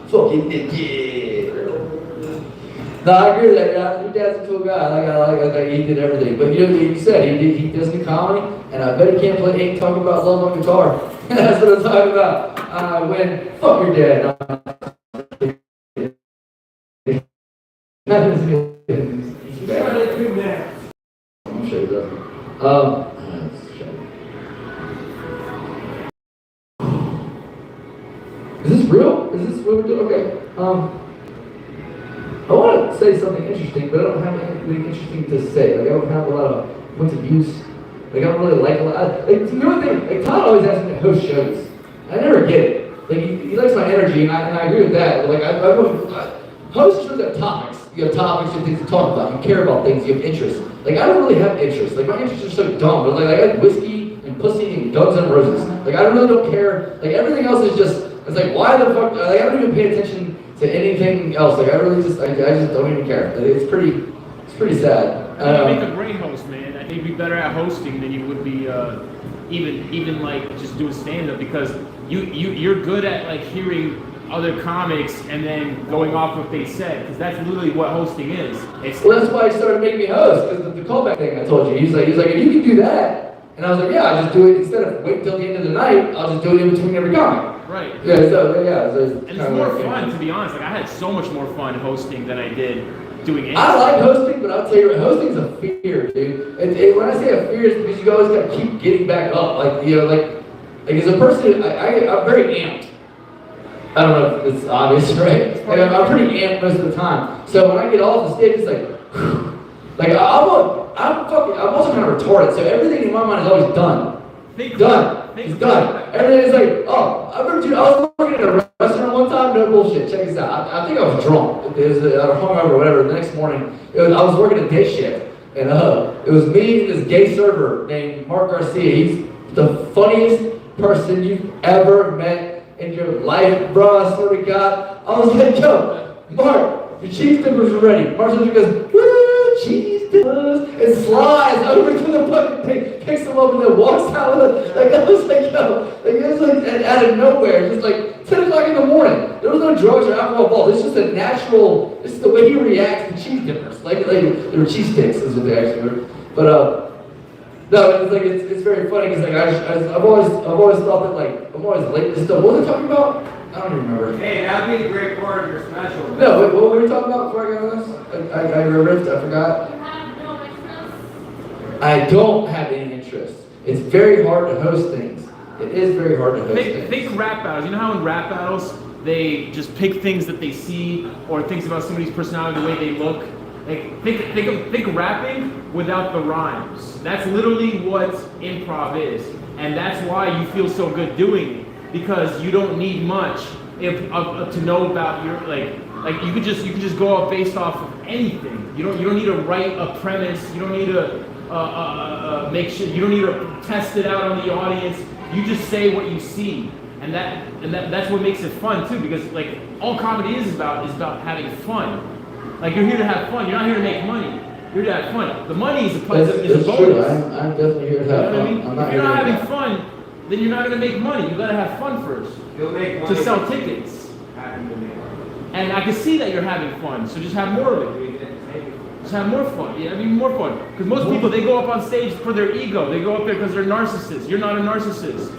Fucking Nick, yeah. No, I agree with that. Your dad's a cool guy. Like he did everything. But you know what you said? He does the comedy, and I bet he can't play. He ain't talking about love on guitar. That's what I'm talking about. When fuck your dad. He's trying to do that. I'm sure he doesn't. Is this real? Is this what we're doing? Okay. I want to say something interesting, but I don't have anything interesting to say. Like I don't have a lot of points of use. Like I don't really like a lot. Like you know what thing? Like Todd always asks me to host shows. I never get it. Like he likes my energy, and I agree with that. Like host shows have topics. You have topics and things to talk about. You care about things. You have interests. Like I don't really have interests. Like my interests are so dumb. But like I got whiskey and pussy and Guns N' Roses. Like I really don't care. Like everything else is just. It's like why the fuck? Like I don't even pay attention to anything else. Like I really just. I just don't even care. Like, it's pretty sad. You make a great host, man. I think you'd be better at hosting than you would be even like just doing stand-up because you're good at like hearing other comics and then going off what they said because that's literally what hosting is. Well, that's why he started making me host because the callback thing I told you. He's like, if you can do that, and I was like, yeah, I just do it instead of wait till the end of the night. I'll just do it in between every comic. Right. Yeah. So and it's more fun, to be honest. Like I had so much more fun hosting than I did doing anything. I like hosting, but I'll tell you, hosting's a fear, dude. And when I say a fear, it's because you always gotta keep getting back up. Like as a person, I'm very amped. I don't know if it's obvious, right? Like I'm pretty amped most of the time. So when I get off the stage, it's like, whew. Like I'm also kind of retarded. So everything in my mind is always done. Done. It's done. Everything is like, oh, I was working at a restaurant one time, no bullshit, check this out. I think I was drunk. It was hungover or whatever. The next morning, I was working a day shift. And it was me and this gay server named Mark Garcia. He's the funniest person you've ever met in your life, bro. I swear to God. I was like, yo, Mark, your cheese dippers are ready. Mark goes, woo, cheese dippers, and slides over to the fucking thing, picks them up and then walks out with it. Like I was like, yo, like it was like out of nowhere, just like 10 o'clock in the morning. There was no drugs or alcohol involved. It's just a natural. This is the way he reacts to cheese dippers. Like they were cheese sticks, is what they actually were. But no, it's like it's very funny because like I've always thought that like I'm always late to stuff. What was I talking about? I don't even remember. Hey, that'd be a great part of your special. No, wait, what were we talking about before I got on this? I riffed, I forgot. You have no interest. I don't have any interest. It's very hard to host things. It is very hard to host things. Think rap battles. You know how in rap battles they just pick things that they see or things about somebody's personality, the way they look. Like think rapping without the rhymes. That's literally what improv is, and that's why you feel so good doing it because you don't need much to know about your like you could just go up based off of anything. You don't need to write a premise. You don't need to make sure. You don't need to test it out on the audience. You just say what you see, and that's what makes it fun too. Because like all comedy is about having fun. Like you're here to have fun. You're not here to make money. You're here to have fun. The money is a bonus. True. I'm definitely here to have fun. You know what I mean? If you're not having fun, then you're not going to make money. You got to have fun first You'll make money. to sell tickets. Happy to make money. And I can see that you're having fun, so just have more of it. Just have more fun. Yeah, I mean more fun. Because most people, they go up on stage for their ego. They go up there because they're narcissists. You're not a narcissist.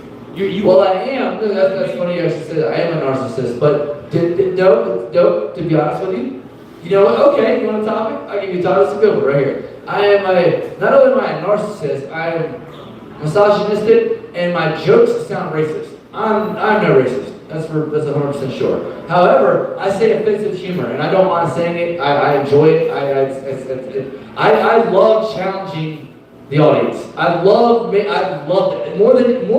Well, I am. That's funny you actually say that. I am a narcissist. But to be honest with you, you know what? Okay, you want a topic? I'll give you a topic. It's a good one right here. Not only am I a narcissist, I am misogynistic, and my jokes sound racist. I'm no racist. That's 100% sure. However, I say offensive humor, and I don't mind saying it. I enjoy it. I love challenging the audience. I love it more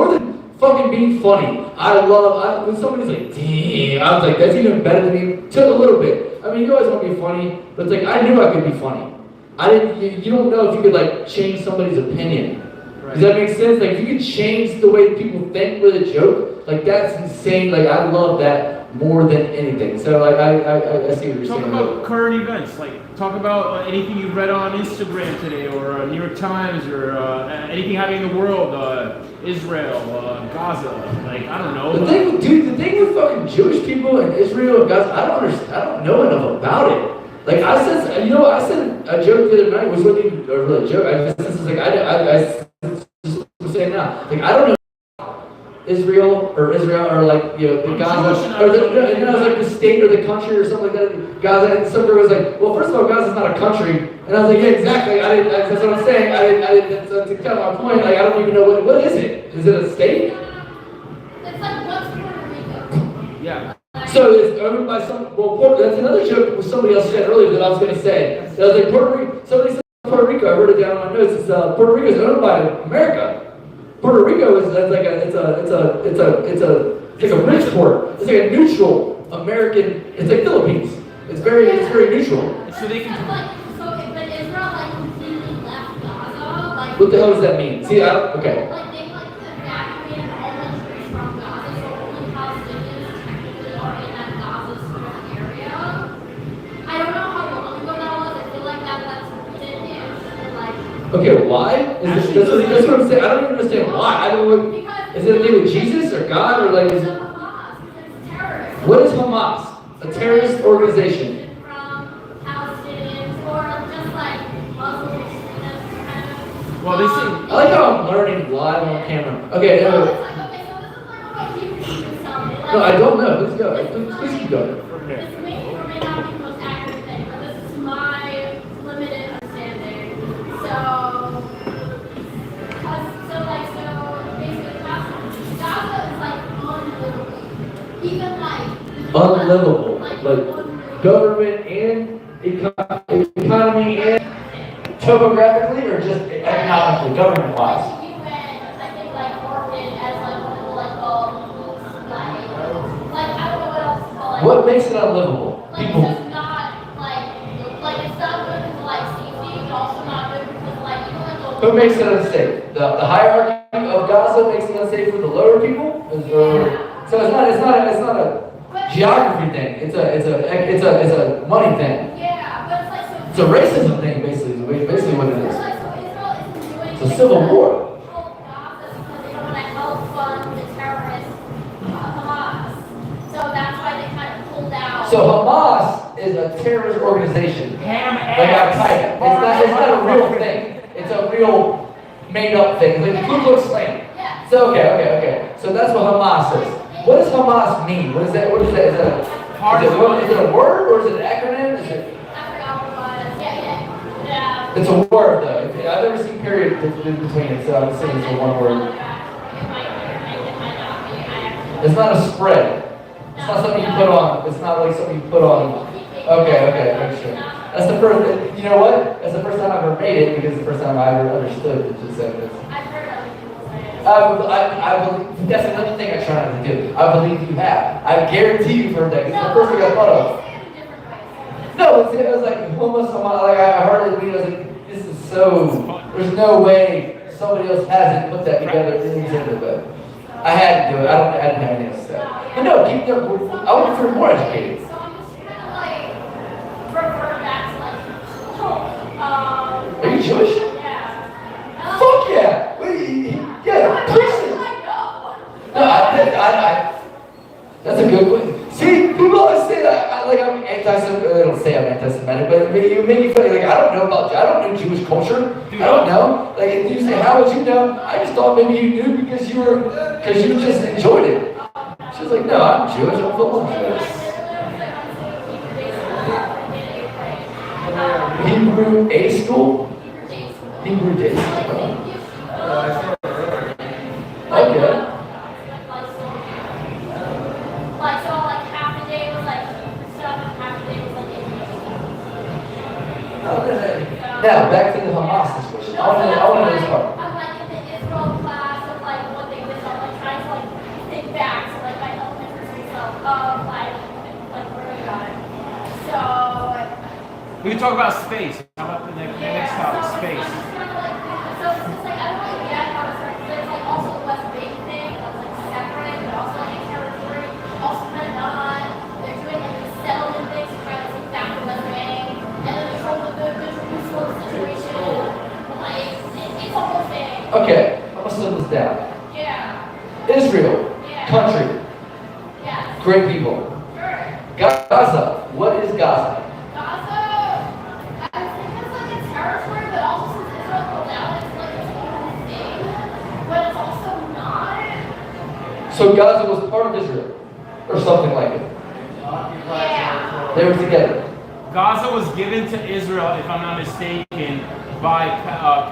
than fucking being funny. When somebody's like, damn, I was like, that's even better than me. Took a little bit. I mean, you always want to be funny, but it's like I knew I could be funny. You don't know if you could like change somebody's opinion. Does that make sense? Like if you could change the way people think with a joke, like that's insane. Like I love that more than anything. So like I see what you're saying. Talk about current events. Like talk about anything you read on Instagram today, or New York Times, or anything happening in the world. Israel, Gaza. Like I don't know. The thing with fucking Jewish people in Israel and Gaza, I don't understand. I don't know enough about it. Like I said a joke the other night was wasn't a real joke. I was saying now, like I don't know Israel or like the Gaza or and I was like the state or the country or something like that. Gaza, and some girl was like, well, first of all, Gaza's not a country, and I was like, yeah, exactly. That's what I'm saying. That's kind of my point. Like I don't even know what is it? Is it a state? It's like what's Puerto Rico? Yeah. So it's owned by that's another joke somebody else said earlier that I was going to say. I was like, Puerto Rico. Somebody said Puerto Rico. I wrote it down on my notes. It's Puerto Rico is owned by America. Puerto Rico is like it's like a rich port. It's like a neutral American. It's like Philippines. It's very neutral. So they can. But Israel like completely left Gaza. Like What the hell does that mean? See, okay. like they like evacuated all the troops from Gaza, so only Palestinians technically are in that Gaza Strip area. I don't know how long ago that was. I feel like that's within like. Okay, why? That's what I'm saying. I don't even understand why. I don't know. Is it a thing with Jesus or God or like? It's Hamas. It's terrorists. What is Hamas? A terrorist organization. From Palestinians or just like Muslim extremists kind of. Well, they say. I like how I'm learning live on camera. Okay, No, no, it's like, okay, so this is like what you can tell me. Like, no, I don't know. Let's go. Please keep going. this may or may not be the most accurate thing, but this is my limited understanding. So basically Gaza is like unlivable. Even like Unlivable. Like government and economy and topographically or just economically, government wise? I think like orphan as like one of the like I don't know what else to call it. What makes it unlivable? Like People. it's just not like it's not good because of like safety, but also not good because like even like Who makes it unsafe? The hierarchy of Gaza makes it unsafe for the lower people? So it's not a geography thing. It's a money thing. yeah, but it's like so. It's a racism thing, basically what it is. Like, so Israel isn't doing It's a civil war. Gaza because they don't want to help fund the terrorists, Hamas. So that's why they kind of pulled out. So Hamas is a terrorist organization. Ham Like Al-Qaeda. It's not a real thing. It's a real made-up thing. Like the Ku Klux Klan. Yeah. So okay. So that's what Hamas is. What does Hamas mean? What is that? Is it a word or is it an acronym? I forgot what it was. Yeah. It's a word though. I've never seen period in between it, so I'm assuming it's a one word. It might not be. It's not a spread. It's not something you put on. It's not like something you put on. Okay, make sure. That's the first. You know what? That's the first time I've ever made it because it's the first time I ever understood it. Just said this. I've heard other people say it. I believe that's another thing I try not to do. I believe you have. I guarantee you've heard that. It's the first thing I thought of. No, it was like almost like I hardly believe. I was like, this is so. There's no way somebody else hasn't put that together in the exhibit, but I had to do it. I didn't have anything else to say. But no, keep going. I want to feel more educated. So I'm just gonna like revert back to like, Are you Jewish? yeah. Fuck yeah! Yeah, preach it. No, that's a good one. See, people always say that I'm anti-Semitic. They don't say I'm anti-Semitic, but you make me feel like I don't know Jewish culture. I don't know. Like if you say, how would you know? I just thought maybe you knew because you just enjoyed it. She was like, no, I'm Jewish. I'm full Jewish. Hebrew A school? Hebrew day school. Okay. Like, so like half the day was like stuff and half the day was like Now, back to the Hamas situation. I want to know this part. I'm like in the Israel class of like what they did, I'm like trying to like think back to like my elementary self of like where we got it. So We can talk about space. How about the next topic, space? So it's just like I don't really get how it's like there's like also the West Bank thing that's like separate, but also like a territory, also kind of not. They're doing like the settlement things to try to take back the West Bank, and then there's all the Jerusalem situation. Like it's a whole thing. Okay, I'm gonna slow this down. Yeah. Israel, Yeah. country, Yes. great people. Sure. Gaza, what is Gaza? Gaza, I think it's like a territory, but also since Israel pulled out, it's like its own thing. But it's also not. So Gaza was part of Israel, or something like it. Yeah. They were together. Gaza was given to Israel, if I'm not mistaken, by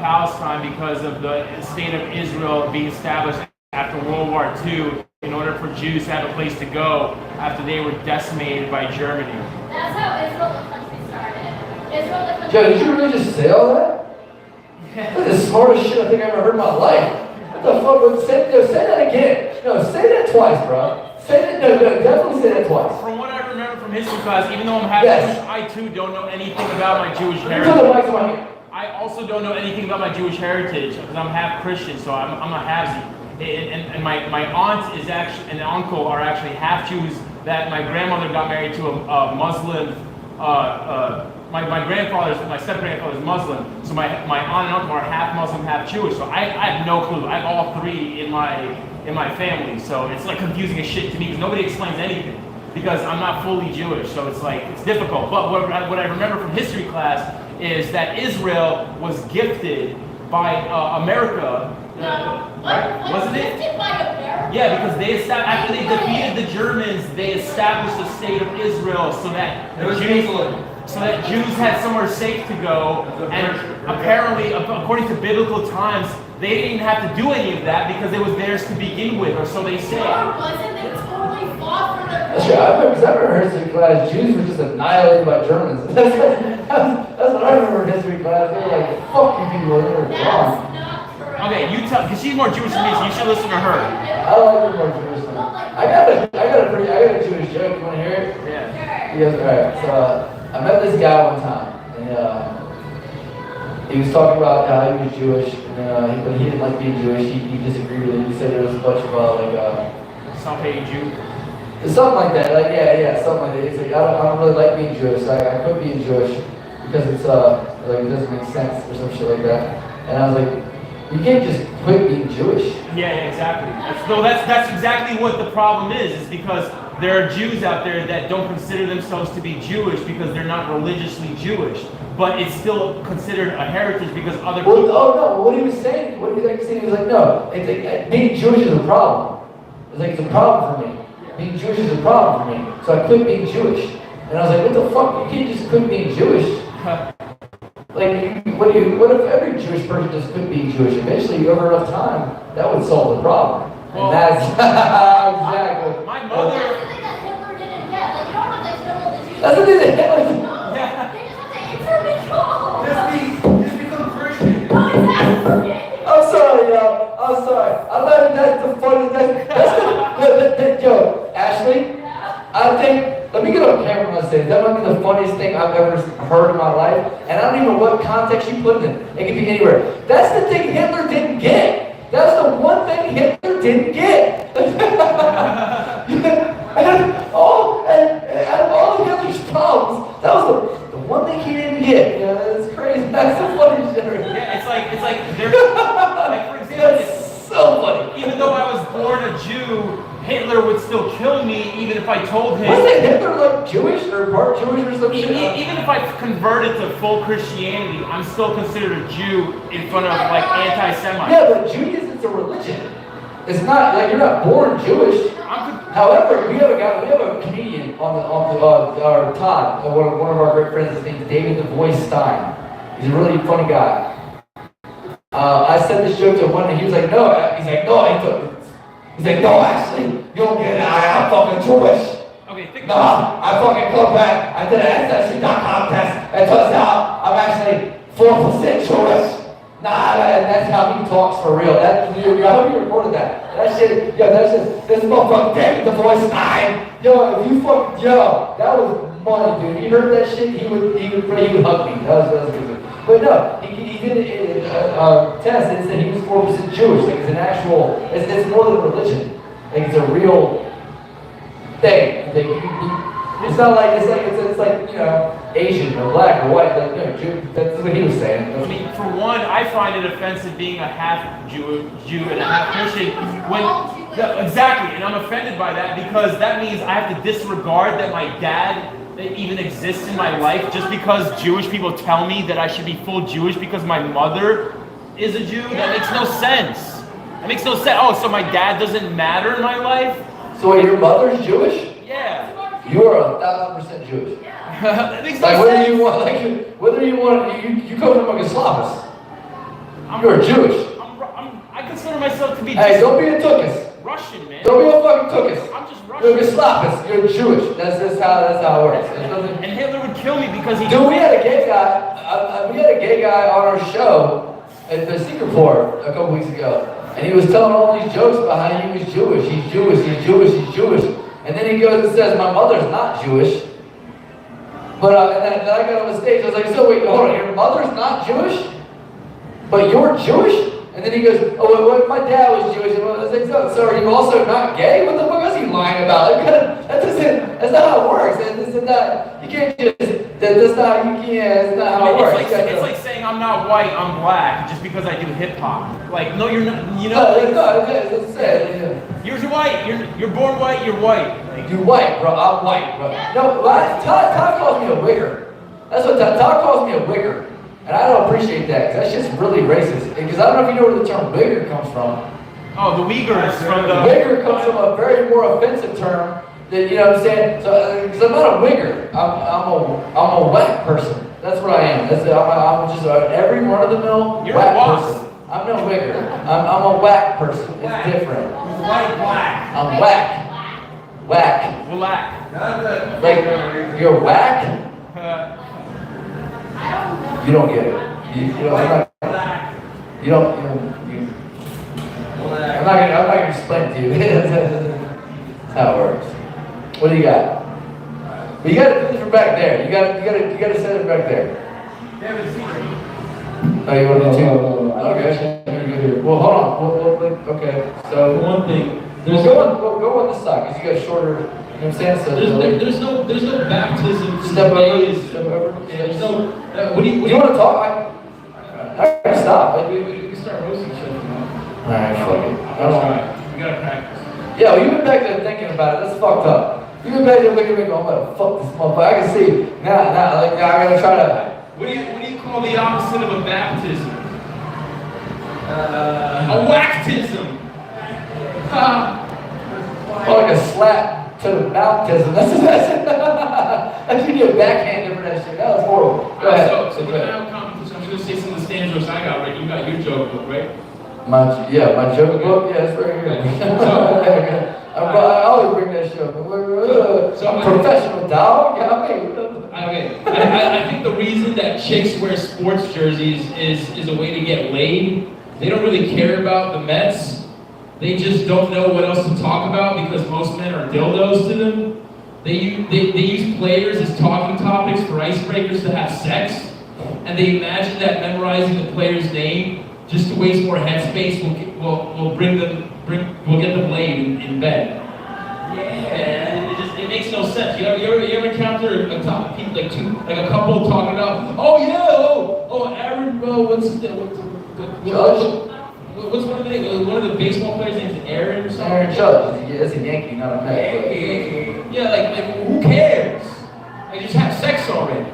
Palestine because of the state of Israel being established after World War II in order for Jews to have a place to go after they were decimated by Germany. That's how Israel the country started. Israel the country. Joe, did you really just say all that? That's the smartest shit I think I've ever heard in my life. What the fuck? Say that again. No, say that twice, bro. Say that. No, definitely say that twice. From what I remember from history class, even though I'm half Yes. Jewish, I too don't know anything about my Jewish Put the heritage. mic to my hand. I also don't know anything about my Jewish heritage because I'm half Christian, so I'm a halvesy. And my aunt is actually, and uncle are actually half Jews. That my grandmother got married to a Muslim. My grandfather's, my step grandfather's Muslim, so my aunt and uncle are half Muslim, half Jewish. So I have no clue. I have all three in my family, so it's like confusing as shit to me because nobody explains anything because I'm not fully Jewish. So it's like it's difficult. But what I remember from history class is that Israel was gifted by America. Wasn't it? Gifted by America? Yeah, because after they defeated the Germans, they established the state of Israel so that Jews had somewhere safe to go. And apparently, according to biblical times, they didn't have to do any of that because it was theirs to begin with, or so they say. Or wasn't they totally fought for their That's right. I remember, because I remember history class, Jews were just annihilated by Germans. That's what I remember in history class. They were like, fuck you people, they were gone. That's not correct. Okay, you tell, because she's more Jewish than me, so you should listen to her. I like the more Jewish than I got a Jewish joke. You want to hear it? Yeah. He goes, all right. So I met this guy one time, and he was talking about how he was Jewish, and but he didn't like being Jewish. He disagreed with it. He said there was a bunch of Self-hating Jew. something like that. Like yeah, something like that. He's like, I don't really like being Jewish. I quit being Jewish because it's like it doesn't make sense or some shit like that. And I was like, you can't just quit being Jewish. Yeah, exactly. That's exactly what the problem is because there are Jews out there that don't consider themselves to be Jewish because they're not religiously Jewish, but it's still considered a heritage because other people. Oh no! What he was saying, he was like, no, it's like, being Jewish is a problem. It's like it's a problem for me. Being Jewish is a problem for me. So I quit being Jewish, and I was like, what the fuck? You can't just quit being Jewish. Like, what if every Jewish person just quit being Jewish? Eventually, over enough time, that would solve the problem. Well, and that's exactly. My mother. That's the thing that Hitler didn't get. Like, you don't have to kill all the Jews. That's the thing that Hitler. No, they just have to intermingle. Just become Christian. No, exactly. I'm sorry, y'all. I'm sorry. I'm not. That's the funny. That's the joke. Ashley, I think, let me get on camera when I say it. That might be the funniest thing I've ever heard in my life. And I don't even know what context you put it in. It could be anywhere. That's the thing Hitler didn't get. That's the one thing Hitler didn't get. Out of all of Hitler's problems, that was the one thing he didn't get. You know, it's crazy. That's the funny shit. Yeah, it's like there's like for example, That's so funny. even though I was born a Jew, Hitler would still kill me even if I told him. Wasn't Hitler like Jewish or part Jewish or some shit? Even if I converted to full Christianity, I'm still considered a Jew in front of like anti-Semites. Yeah, but Judaism's a religion. It's not like you're not born Jewish. However, we have a comedian on our Todd, one of our great friends. His name's David the Voice Stein. He's a really funny guy. I said this joke to one, and he was like, no. He's like, no, actually, you don't get it. I'm fucking Jewish. Okay, Nah, I fucking go back. I did an Ancestry.com test. It turns out I'm actually 4% Jewish. Nah, and that's how he talks for real. I hope you recorded that. That shit, this motherfucker David the Voice Stein. Yo, that was money, dude. He heard that shit, he would hug me. That was good. But no, he did a test and said he was 4% Jewish. Like it's an actual, it's more than a religion. Like it's a real thing. It's not like it's like you know Asian or black or white. Like Jew. That's what he was saying. I mean, for one, I find it offensive being a half Jew and a half Christian. Exactly, and I'm offended by that because that means I have to disregard that my dad even exists in my life just because Jewish people tell me that I should be full Jewish because my mother is a Jew. That makes no sense. That makes no sense. Oh, so my dad doesn't matter in my life? So wait, your mother's Jewish? Yeah. You are 1,000% Jewish. That makes no Like sense. whether you want, you come from like a Slavus. You're Jewish. I consider myself to be Hey, don't be a Tukis. Russian, man. Don't be a fucking Tukis. I'm just You're a Russian. Slavus. You're Jewish. That's how it works. And Hitler would kill me because he. Dude, we had a gay guy on our show at the Secret Report a couple weeks ago, and he was telling all these jokes about how he was Jewish. He's Jewish. He's Jewish. He's Jewish. And then he goes and says, "My mother's not Jewish." But and then I got on the stage. I was like, "So wait, hold on. Your mother's not Jewish, but you're Jewish?" And then he goes, "Oh, well, my dad was Jewish." And I was like, "So are you also not gay? What the fuck is he lying about?" That's not how it works. You can't just. That's not. You can't. It's not how it works. It's like saying I'm not white, I'm black, just because I do hip hop. Like, no, you're not. You know. That's it. You're white. You're born white. You're white. Like, You're white, bro. I'm white, bro. No, Todd calls me a wigger. That's what Todd calls me a wigger. And I don't appreciate that, because that's just really racist. Because I don't know if you know where the term wigger comes from. oh, the Uyghurs from the. Wigger comes from a very more offensive term that, you know what I'm saying? So, because I'm not a wigger. I'm a whack person. That's what I am. I'm just every run-of-the-mill whack person. I'm no wigger. I'm a whack person. It's different. White, black. I'm whack. Whack. Black. Like, you're whack? You don't get it. I'm not gonna explain it to you. That's how it works. What do you got? But you gotta do this from back there. You gotta set it back there. Oh, you want to do two? Okay. Well, hold on. Okay. So One thing, go on this side because you got shorter. You know what I'm saying? So there's no baptism. Step over. Yeah, there's no. Do you want to talk? I can stop. We can start roasting each other now. Alright, fuck it. I don't want. We gotta practice. Yeah, well, you've been back there thinking about it. That's fucked up. You've been back there looking at me going, I'm gonna fuck this motherfucker. I can see now, I gotta try to. What do you call the opposite of a baptism? A whacktism. Or like a slap to the mouthtism. That's you get backhanded for that shit. That was horrible. Go ahead. So for the now competition, I'm just gonna say some of the stanzas I got right. You got your joke book, right? My joke book, yeah, it's right here. I always bring that shit up. I'm professional, dog. Yeah, I think the reason that chicks wear sports jerseys is a way to get laid. They don't really care about the Mets. They just don't know what else to talk about because most men are dildos to them. They use players as talking topics for icebreakers to have sex, and they imagine that memorizing the player's name just to waste more headspace will get them laid in bed. Yeah, it makes no sense. You ever encounter a couple talking about, Aaron, what's one of the baseball players' names? Aaron or something? Aaron Judge. It's a Yankee, not a Met. Yeah, like who cares? Like just have sex already.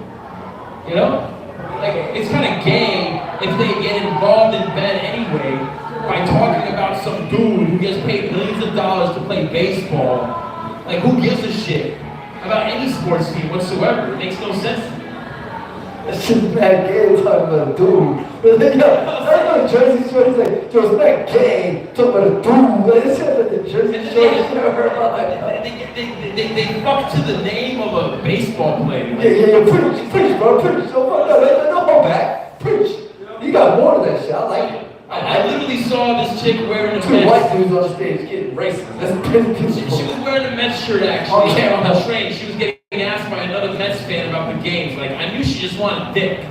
You know? Like it's kind of gay if they get involved in bed anyway by talking about some dude who gets paid millions of dollars to play baseball. Like who gives a shit about any sports team whatsoever? It makes no sense to me. That's just mad gay talking about a dude. But then, that's what Jersey Shore is like. It's mad gay talking about a dude. It's just like the Jersey Shore. They fuck to the name of a baseball player. Like, Yeah, preach, bro, preach. No, hold back. Preach. You got more to that shit. I like it. I literally saw this chick wearing a Two Mets. white dudes on the stage getting racist. That's She was wearing a Mets shirt actually on the train. She was getting asked by another Mets fan about the games. Like I knew she just wanted dick.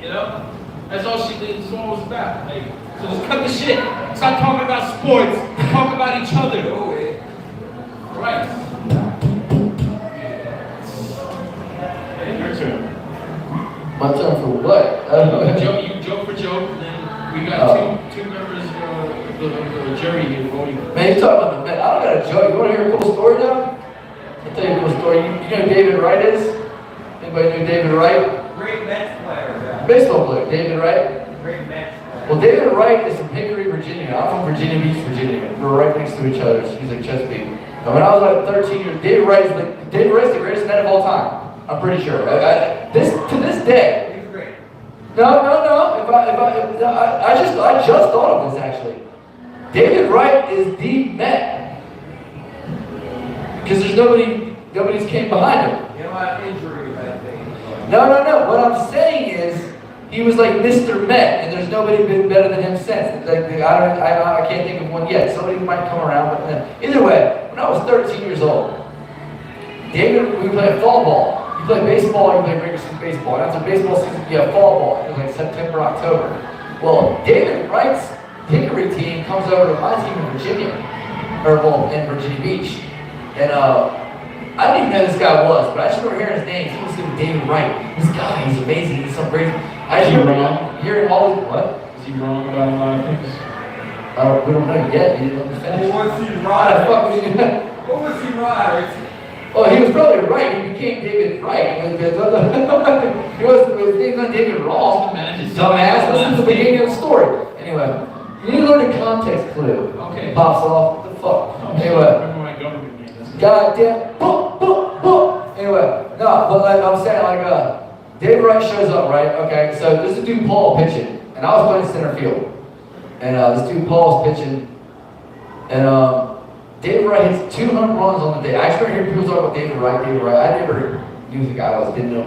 You know? That's all this all was about. Like, so just cut the shit. Stop talking about sports. Talk about each other. Right. Hey, your turn. my turn for what? You joke for joke, and then we got two members of the jury here voting. Man, you talking about the Met. I don't got a joke. You want to hear a cool story now? I'll tell you a cool story. You know who David Wright is? Anybody know David Wright? Great Mets player, yeah. Baseball player, David Wright. Great Mets player. Well, David Wright is from Hickory, Virginia. I'm from Virginia Beach, Virginia. We're right next to each other. He's like Chesapeake. And when I was like 13 years, David Wright's the greatest net of all time. I'm pretty sure. To this day. He's great. No. I just thought of this actually. David Wright is the Met because there's nobody's came behind him. You know what? Injuries, I think. No. What I'm saying is he was like Mr. Met, and there's nobody been better than him since. Like I can't think of one yet. Somebody might come around, but either way, when I was 13 years old, we played fall ball. You play baseball, you play regular season baseball. And after baseball season, you have fall ball. It was like September, October. Well, David Wright's Hickory team comes over to my team in Virginia, in Virginia Beach. And I didn't even know who this guy was, but I just remember hearing his name. He was named David Wright. This guy, he's amazing. He's so crazy. I just remember hearing all his, what? Is he wrong about a lot of things? We don't know yet. He didn't let me finish. What was he How the fuck right? was he? What was he right? Oh, he was probably right. He became David Wright. He was his name's not David Ross. Dumbass. Listen to the beginning of the story. Anyway, you need to learn a context clue. Okay. Pops off. What the fuck? Anyway. My government name. Goddamn. Boom. Anyway, no, but like I'm saying, David Wright shows up, right? Okay, so this is dude Paul pitching, and I was playing center field, and this dude Paul was pitching, and David Wright hits 200 runs on the day. I just remember hearing people talk about David Wright. I never knew who the guy was, didn't know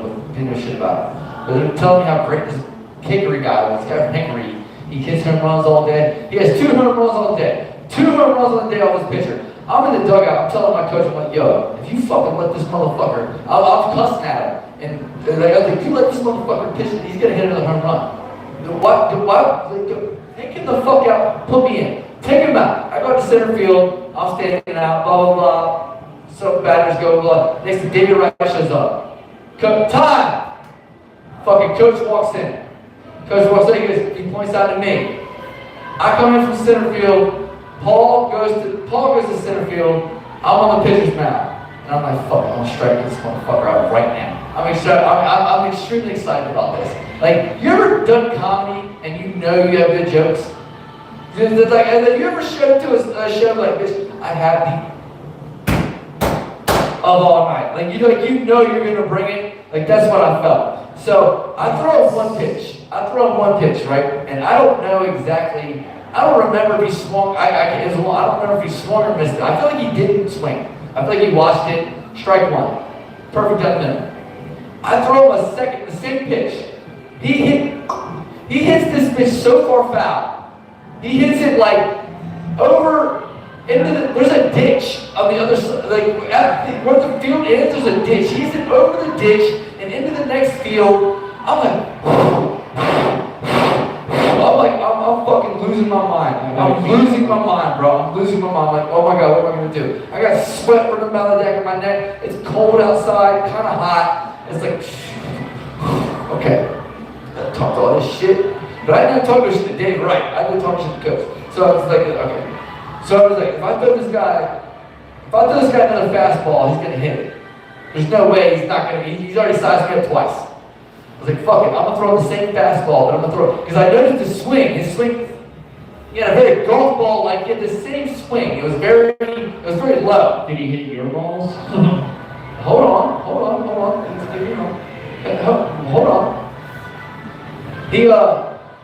shit about him. But they're telling me how great this Hickory guy was. This guy from Hickory, he hits home runs all day. He has 200 runs on the day. 200 runs on the day off this pitcher. I'm in the dugout. I'm telling my coach, I'm like, yo, if you fucking let this motherfucker, I'm cussing at him. And I was like, if you let this motherfucker pitch, he's gonna hit another home run. Why? Take him the fuck out. Put me in. Take him out. I go to center field. I'm standing out. Blah blah blah. Some batters go blah. Next thing, David Wright shows up. Time. Fucking coach walks in. Coach walks in. He points out to me. I come in from center field. Paul goes to center field. I'm on the pitcher's mound. And I'm like, fuck, I'm gonna strike this motherfucker out right now. I'm extremely excited about this. Like, you ever done comedy and you know you have good jokes? And then you ever showed to a show like this, I have the of all night. Like you know you're gonna bring it. Like that's what I felt. So I throw him one pitch. Right? And I don't know exactly. I don't remember if he swung. I don't remember if he swung or missed it. I feel like he didn't swing. I feel like he watched it. Strike one. Perfect up middle. I throw him the same pitch. He hits this pitch so far foul. He hits it like over There's a ditch on the other side, like where the field ends, there's a ditch. He's over the ditch and into the next field. I'm fucking losing my mind. I'm losing my mind, bro. I'm losing my mind. I'm like, oh my God, what am I gonna do? I got sweat running down the back of my neck. It's cold outside, kind of hot. It's like, okay. I talked all this shit, but I didn't talk this shit to Dave Wright. I didn't talk shit to Coach. So I was like, okay. So I was like, if I throw this guy another fastball, he's gonna hit it. There's no way he's not gonna. He's already sized me up twice. I was like, fuck it, I'm gonna throw the same fastball, but I'm gonna throw it. Because I noticed his swing, he had a very golf ball, like he had the same swing. It was very low. Did he hit your balls? Hold on. Hold on.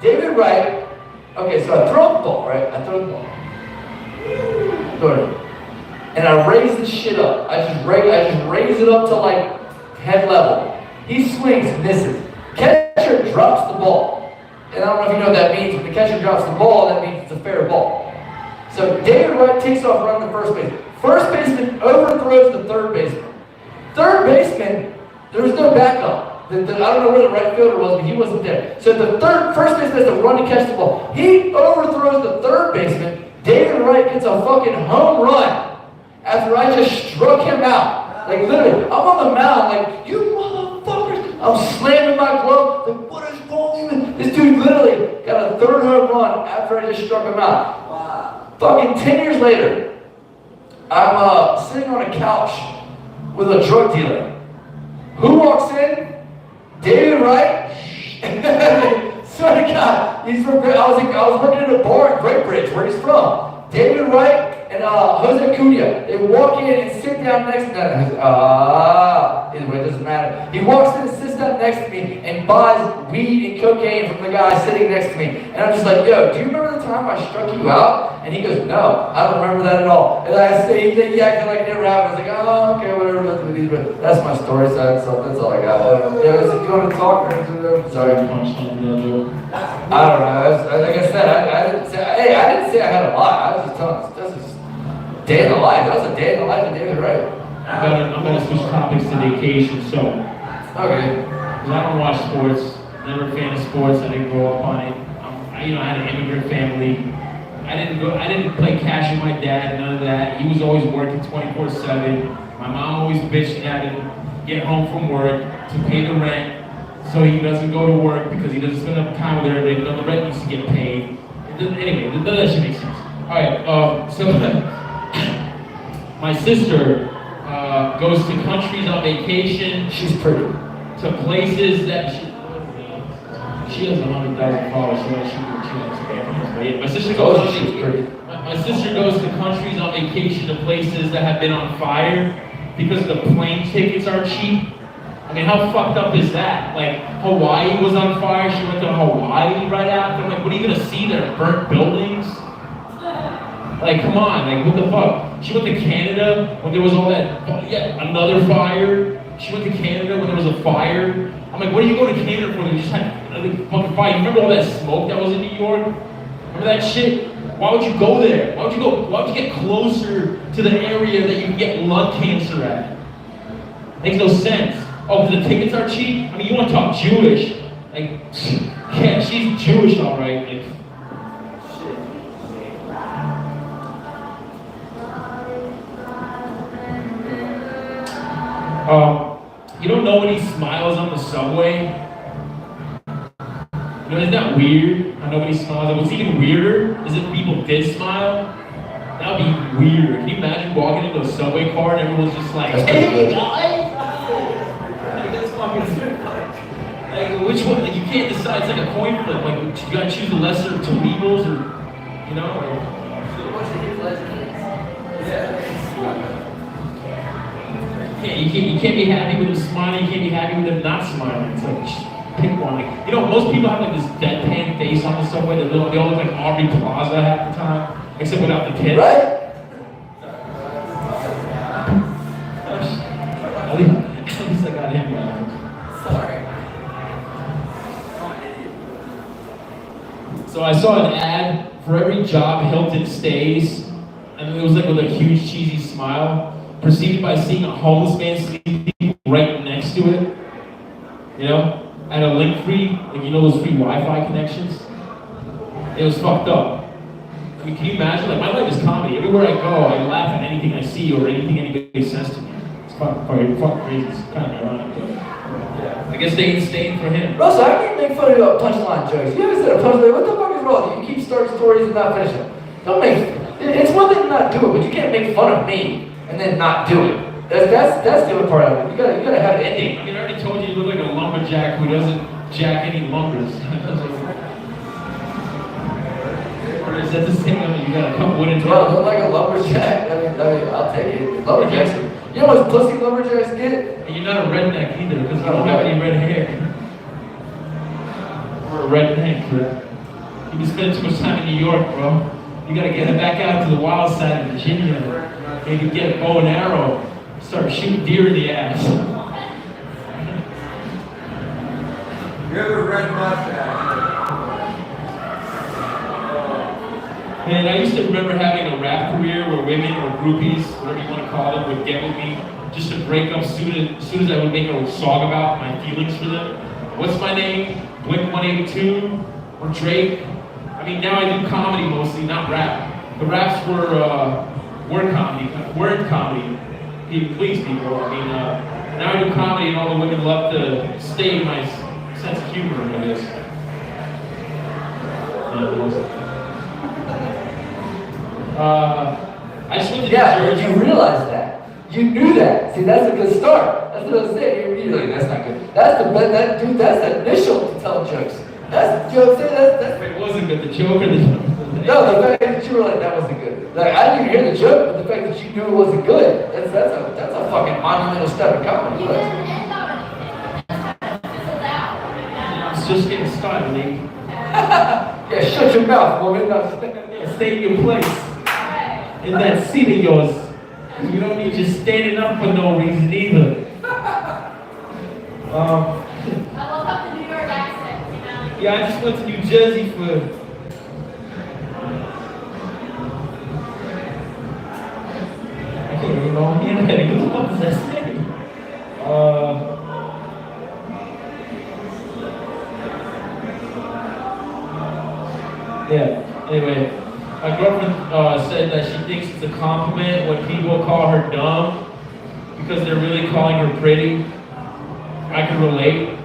David Wright, okay, so I throw the ball, right? Throw it. And I raise this shit up. I just raise it up to like head level. He swings, misses. Catcher drops the ball. And I don't know if you know what that means. When the catcher drops the ball, that means it's a fair ball. So David Wright takes off running to first base. First baseman overthrows the third baseman. Third baseman, there was no backup. I don't know where the right fielder was, but he wasn't there. So the first baseman has to run to catch the ball. He overthrows the third baseman. David Wright gets a fucking home run after I just struck him out. Like literally, I'm on the mound like, you motherfuckers. I'm slamming my glove. Like, what is wrong with me? This dude literally got a third home run after I just struck him out. Wow. Fucking 10 years later, I'm sitting on a couch with a drug dealer. Who walks in? David Wright. Swear to God, he's from. I was working at a bar in Great Bridge, where he's from. David Wright and Jose Cunha. They walk in and sit down next to me. Anyway, it doesn't matter. He walks in and sits down next to me and buys weed and cocaine from the guy sitting next to me. And I'm just like, yo, do you remember the time I struck you out? And he goes, no, I don't remember that at all. And I say, he acted like it never happened. I was like, oh, okay, whatever. That's my story, so that's all I got. Yeah, if you want to talk, sorry. I don't know. Like I said, I didn't say I had a lot. I was just telling this is day in the life. That was a day in the life of David Wright. I'm gonna switch topics to vacation. So, okay. Because I don't watch sports. Never a fan of sports. I didn't grow up on it. I had an immigrant family. I didn't play catch with my dad. None of that. He was always working 24/7. My mom always bitched at him. Get home from work to pay the rent. So he doesn't go to work because he doesn't spend enough time with everybody. The rent needs to get paid. Anyway, none of that shit makes sense. Alright, so my sister goes to countries on vacation. She's pretty. To places that she has 100,000 followers, so she likes families. But yeah, my sister goes. She's pretty. My sister goes to countries on vacation to places that have been on fire because the plane tickets are cheap. I mean, how fucked up is that? Like, Hawaii was on fire, she went to Hawaii right after. I'm like, what are you gonna see there? Burnt buildings? Like, come on, like, what the fuck? She went to Canada when there was all that, another fire. She went to Canada when there was a fire. I'm like, what are you going to Canada for? They just had a fucking fire. You remember all that smoke that was in New York? Remember that shit? Why would you go there? Why would you get closer to the area that you can get lung cancer at? Makes no sense. Oh, because the tickets are cheap? I mean, you want to talk Jewish. Like, yeah, she's Jewish, all right. Like, you don't know when he smiles on the subway? You know, isn't that weird? How nobody smiles. What's even weirder is if people did smile. That would be weird. Can you imagine walking into a subway car and everyone's just like, hey guys! That's fucking like, which one? Like, you can't decide. It's like a coin flip. Like, you gotta choose the lesser of two evils, or, you know? You can't be happy with him smiling, you can't be happy with him not smiling. It's like, just pick one. Like, you know, most people have like this deadpan face on the subway. They all look like Aubrey Plaza half the time, except without the tits. Right? At least I got him right. Sorry. So I saw an ad for every job Hilton stays. and it was like with a huge cheesy smile, preceded by seeing a homeless man sleeping right next to it. You know? And a link free, like you know those free Wi-Fi connections? It was fucked up. I mean, can you imagine? Like, my life is comedy. Everywhere I go, I laugh at anything I see or anything anybody says to me. It's fucking crazy. It's kind of ironic, but yeah. I guess they ain't staying for him. Russell, how can you make fun of punchline jokes? You ever said a punchline? What the fuck is wrong with you? You keep starting stories and not finish them. Don't make. It's one thing to not do it, but you can't make fun of me and then not do it. That's the other part of it. You gotta have an ending. I mean, I already told you look like a lumberjack who doesn't jack any lumbers. Or is that the same? I mean, you gotta come with it. Well, look like a lumberjack. I mean, I'll take it. Lumberjacks. You know what pussy lumberjacks get? And you're not a redneck either, because you don't have any red hair. Or a redneck, bro. You've been spending too much time in New York, bro. You gotta get back out to the wild side of Virginia. Maybe get a bow and arrow. Start shooting deer in the ass. You have a red mustache. Man, I used to remember having a rap career where women or groupies, whatever you want to call them, would get with me just to break up soon as I would make a song about my feelings for them. What's my name? Blink 182 or Drake? I mean, now I do comedy mostly, not rap. The raps were word comedy. People please people. I mean, now I do comedy and all the women love to stay in my sense of humor, I guess. I just went to Yeah, you realize that. You knew that. See, that's a good start. That's what I was saying. You're like, that's not good. That's the initial to tell jokes. That's, you know what I'm saying? That's It wasn't good, the joke or the no, the fact that you were like, that wasn't good. Like, I didn't even hear the joke, but the fact that you knew it wasn't good, that's a fucking monumental step in comedy. You didn't end on anything. It's just getting started, lady. Yeah, shut your mouth, woman. Yeah, stay in your place. In that seat of yours. You don't need you standing up for no reason either. I love how the New York accent, you know? Yeah, I just went to New Jersey for... I can't even know anything. What does that say? Yeah, anyway, my girlfriend said that she thinks it's a compliment when people call her dumb because they're really calling her pretty. I can relate.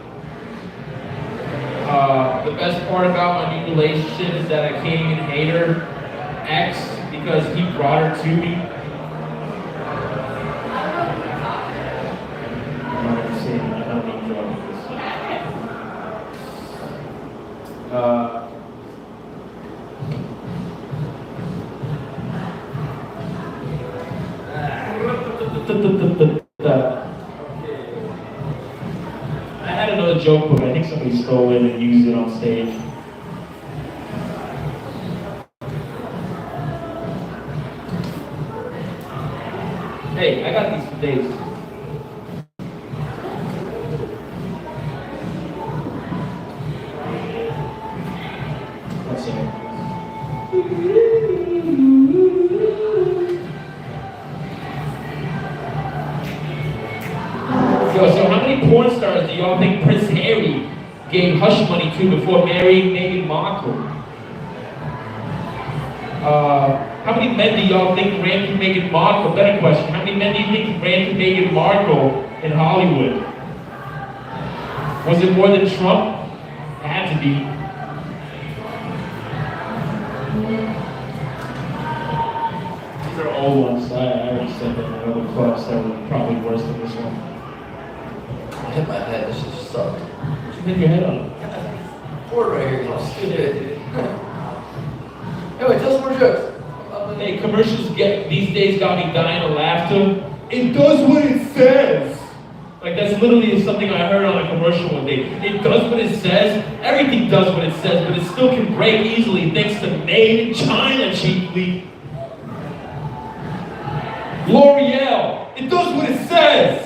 The best part about my new relationship is that I can't even hate her ex because he brought her to me. I'm not saying I don't need drugs. I had another joke, but I think somebody stole it and used it on stage. Hey, I got these for days. Let's see. So how many porn stars do y'all think Prince Harry gave hush money to before marrying Meghan Markle? How many men do y'all think ran through Meghan Markle? Better question. How many men do you think ran through Meghan Markle in Hollywood? Was it more than Trump? It had to be. These are old ones. I already said that in other clubs that were probably worse than this one. I hit my head. This shit sucked. What you hit your head on? Board right here. Anyway, tell us more jokes. Hey, commercials these days got me dying of laughter. It does what it says. Like that's literally something I heard on a commercial one day. It does what it says. Everything does what it says, but it still can break easily thanks to made in China cheaply. L'Oreal. It does what it says.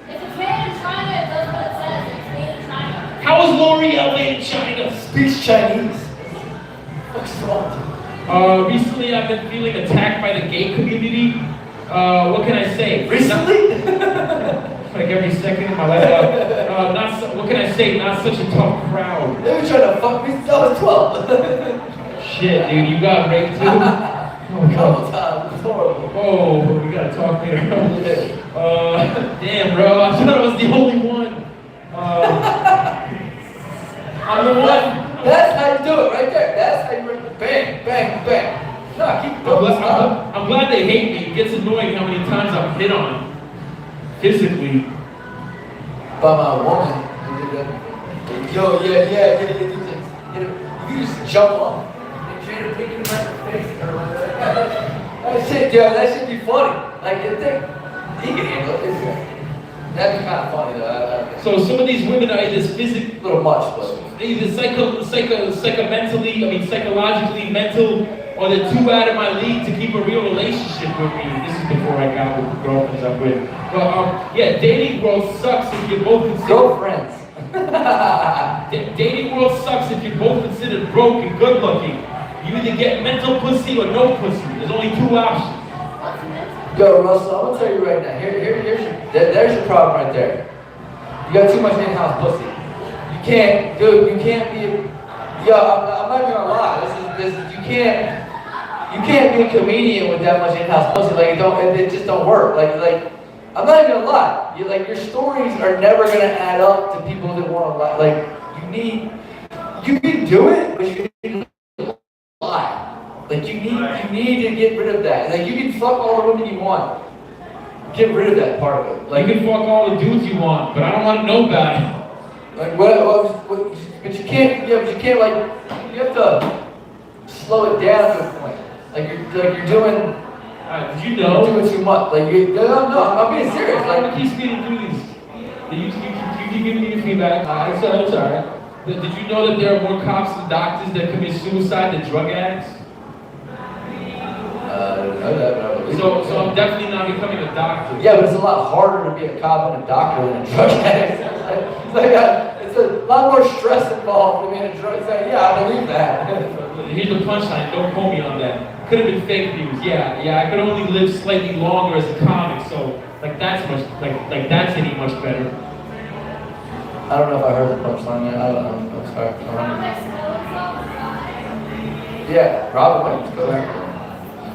If it's made in China, it does what it says. It's made in China. How is L'Oreal made in China? Speaks Chinese. What's wrong? Recently recently I've been feeling attacked by the gay community. What can I say? Recently? Like every second of my life. What can I say? Not such a tough crowd. They were trying to fuck me since I was 12. Shit, dude, you got raped too? A couple times. It's horrible. Oh, we gotta talk later. Damn, bro, I thought I was the only one. I'm the one. That's how you do it right there. That's how you bang, bang, bang. No, keep going. I'm glad they hate me. It gets annoying how many times I'm hit on. Physically. By my woman. Yo, yeah. You just jump on. Jada picking him at the face. That shit, yo, that should be funny. Like, you think he can handle it. That'd be kind of funny, though. So some of these women are either physically, A little much, but. either psychologically mental, or they're too out of my league to keep a real relationship with me. This is before I got with the girlfriends I'm with. But yeah, dating world sucks if you're both considered. Girlfriends. Dating world sucks if you're both considered broke and good looking. You either get mental pussy or no pussy. There's only two options. Yo, Russell, I'm gonna tell you right now. There's your problem right there. You got too much in-house pussy. You can't, dude. You can't be. Yo, I'm not even gonna lie. You can't be a comedian with that much in-house pussy. Like it just don't work. Like I'm not even gonna lie. Your stories are never gonna add up to people that want to lie. Like you can do it, but you need to lie. Like you need to get rid of that. Like you can fuck all the women you want. Get rid of that part of it. Like you can fuck all the dudes you want, but I don't want to know about it. Like but you can't. Yeah, but you can't. Like you have to slow it down to a point. Like you're doing. Did you know? You're doing too much. Like no, I'm being serious. I'm Like gonna keep speeding through these. You keep giving me your feedback. It's alright. Did you know that there are more cops and doctors that commit suicide than drug addicts? I didn't know that, but I believe So I'm definitely not becoming a doctor. Yeah, but it's a lot harder to be a cop and a doctor than a drug addict. It's a lot more stress involved than being a drug addict. Yeah, I believe that. Here's the punchline. Don't quote me on that. Could have been fake news. Yeah. I could only live slightly longer as a comic, so that's any much better. I don't know if I heard the punchline yet. I'm sorry. Yeah, probably.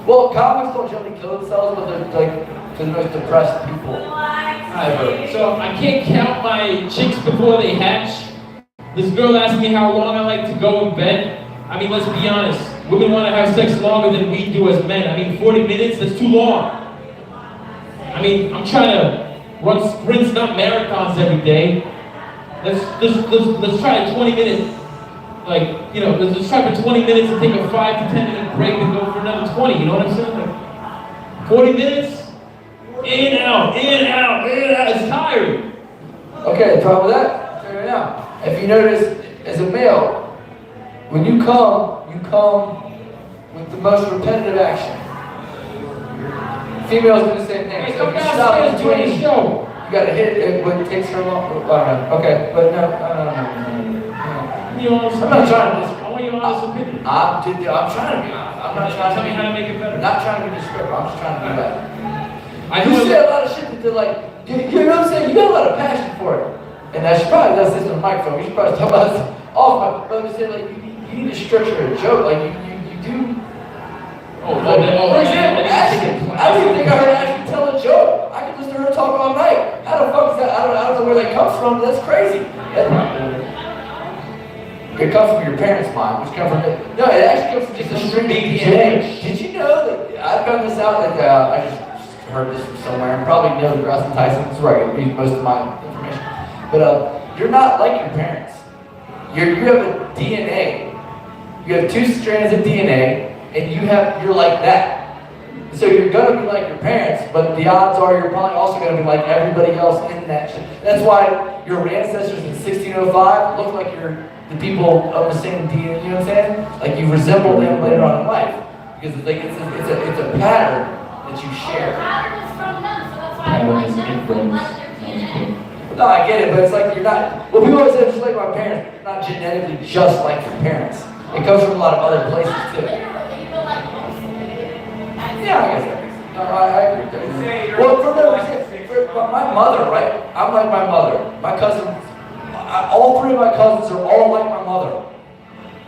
Well, comics don't generally kill themselves, but they're like the most depressed people ever. So I can't count my chicks before they hatch. This girl asked me how long I like to go in bed. I mean, let's be honest. Women want to have sex longer than we do as men. I mean, 40 minutes, that's too long. I mean, I'm trying to run sprints, not marathons every day. Let's try a 20-minute, let's try for 20 minutes and take a 5 to 10 minute break and go for another 20, you know what I'm saying? Like, 40 minutes, in, out, it's tiring. Okay, the problem with that, figure it out. If you notice, as a male, when you come with the most repetitive action. Females do the same thing. Hey, So come if you stop downstairs to between, the show. you gotta hit it, but it takes her long. Okay, but no. You know what I'm I'm not trying to. I want your honest opinion. I'm trying to be honest. I'm not trying Tell to me how to make it better. I'm not trying to be disrespectful. I'm just trying to do that. I You know say a lot of shit that they're like, you know what I'm saying? You got a lot of passion for it. And I should probably not say this on the microphone. We should probably talk about this off my, but I'm just saying, like, you need to structure a joke. Like, you do. For example, Ashley. I don't even think I heard Ashley tell a joke. I could listen to her talk all night. How the fuck is that? I don't know where that comes from, but that's crazy. It comes from your parents' mind, which comes from no, it actually comes from just a string of DNA. Did you know that I found this out? Like, I just heard this from somewhere, and probably Neil deGrasse Tyson. That's where I read most of my information. But you're not like your parents. You have a DNA. You have 2 strands of DNA, and you're like that. So you're gonna be like your parents, but the odds are you're probably also gonna be like everybody else in that shit. That's why your ancestors in 1605 look like you're the people of the same DNA. You know what I'm saying? Like you resemble them later on in life because it's like it's a pattern that you share. No, I get it, but it's like you're not. Well, people always say just like my parents, you're not genetically just like your parents. It comes from a lot of other places too. Yeah, I guess. No, I agree. Well, for my mother, right? I'm like my mother. My cousins, all three of my cousins are all like my mother.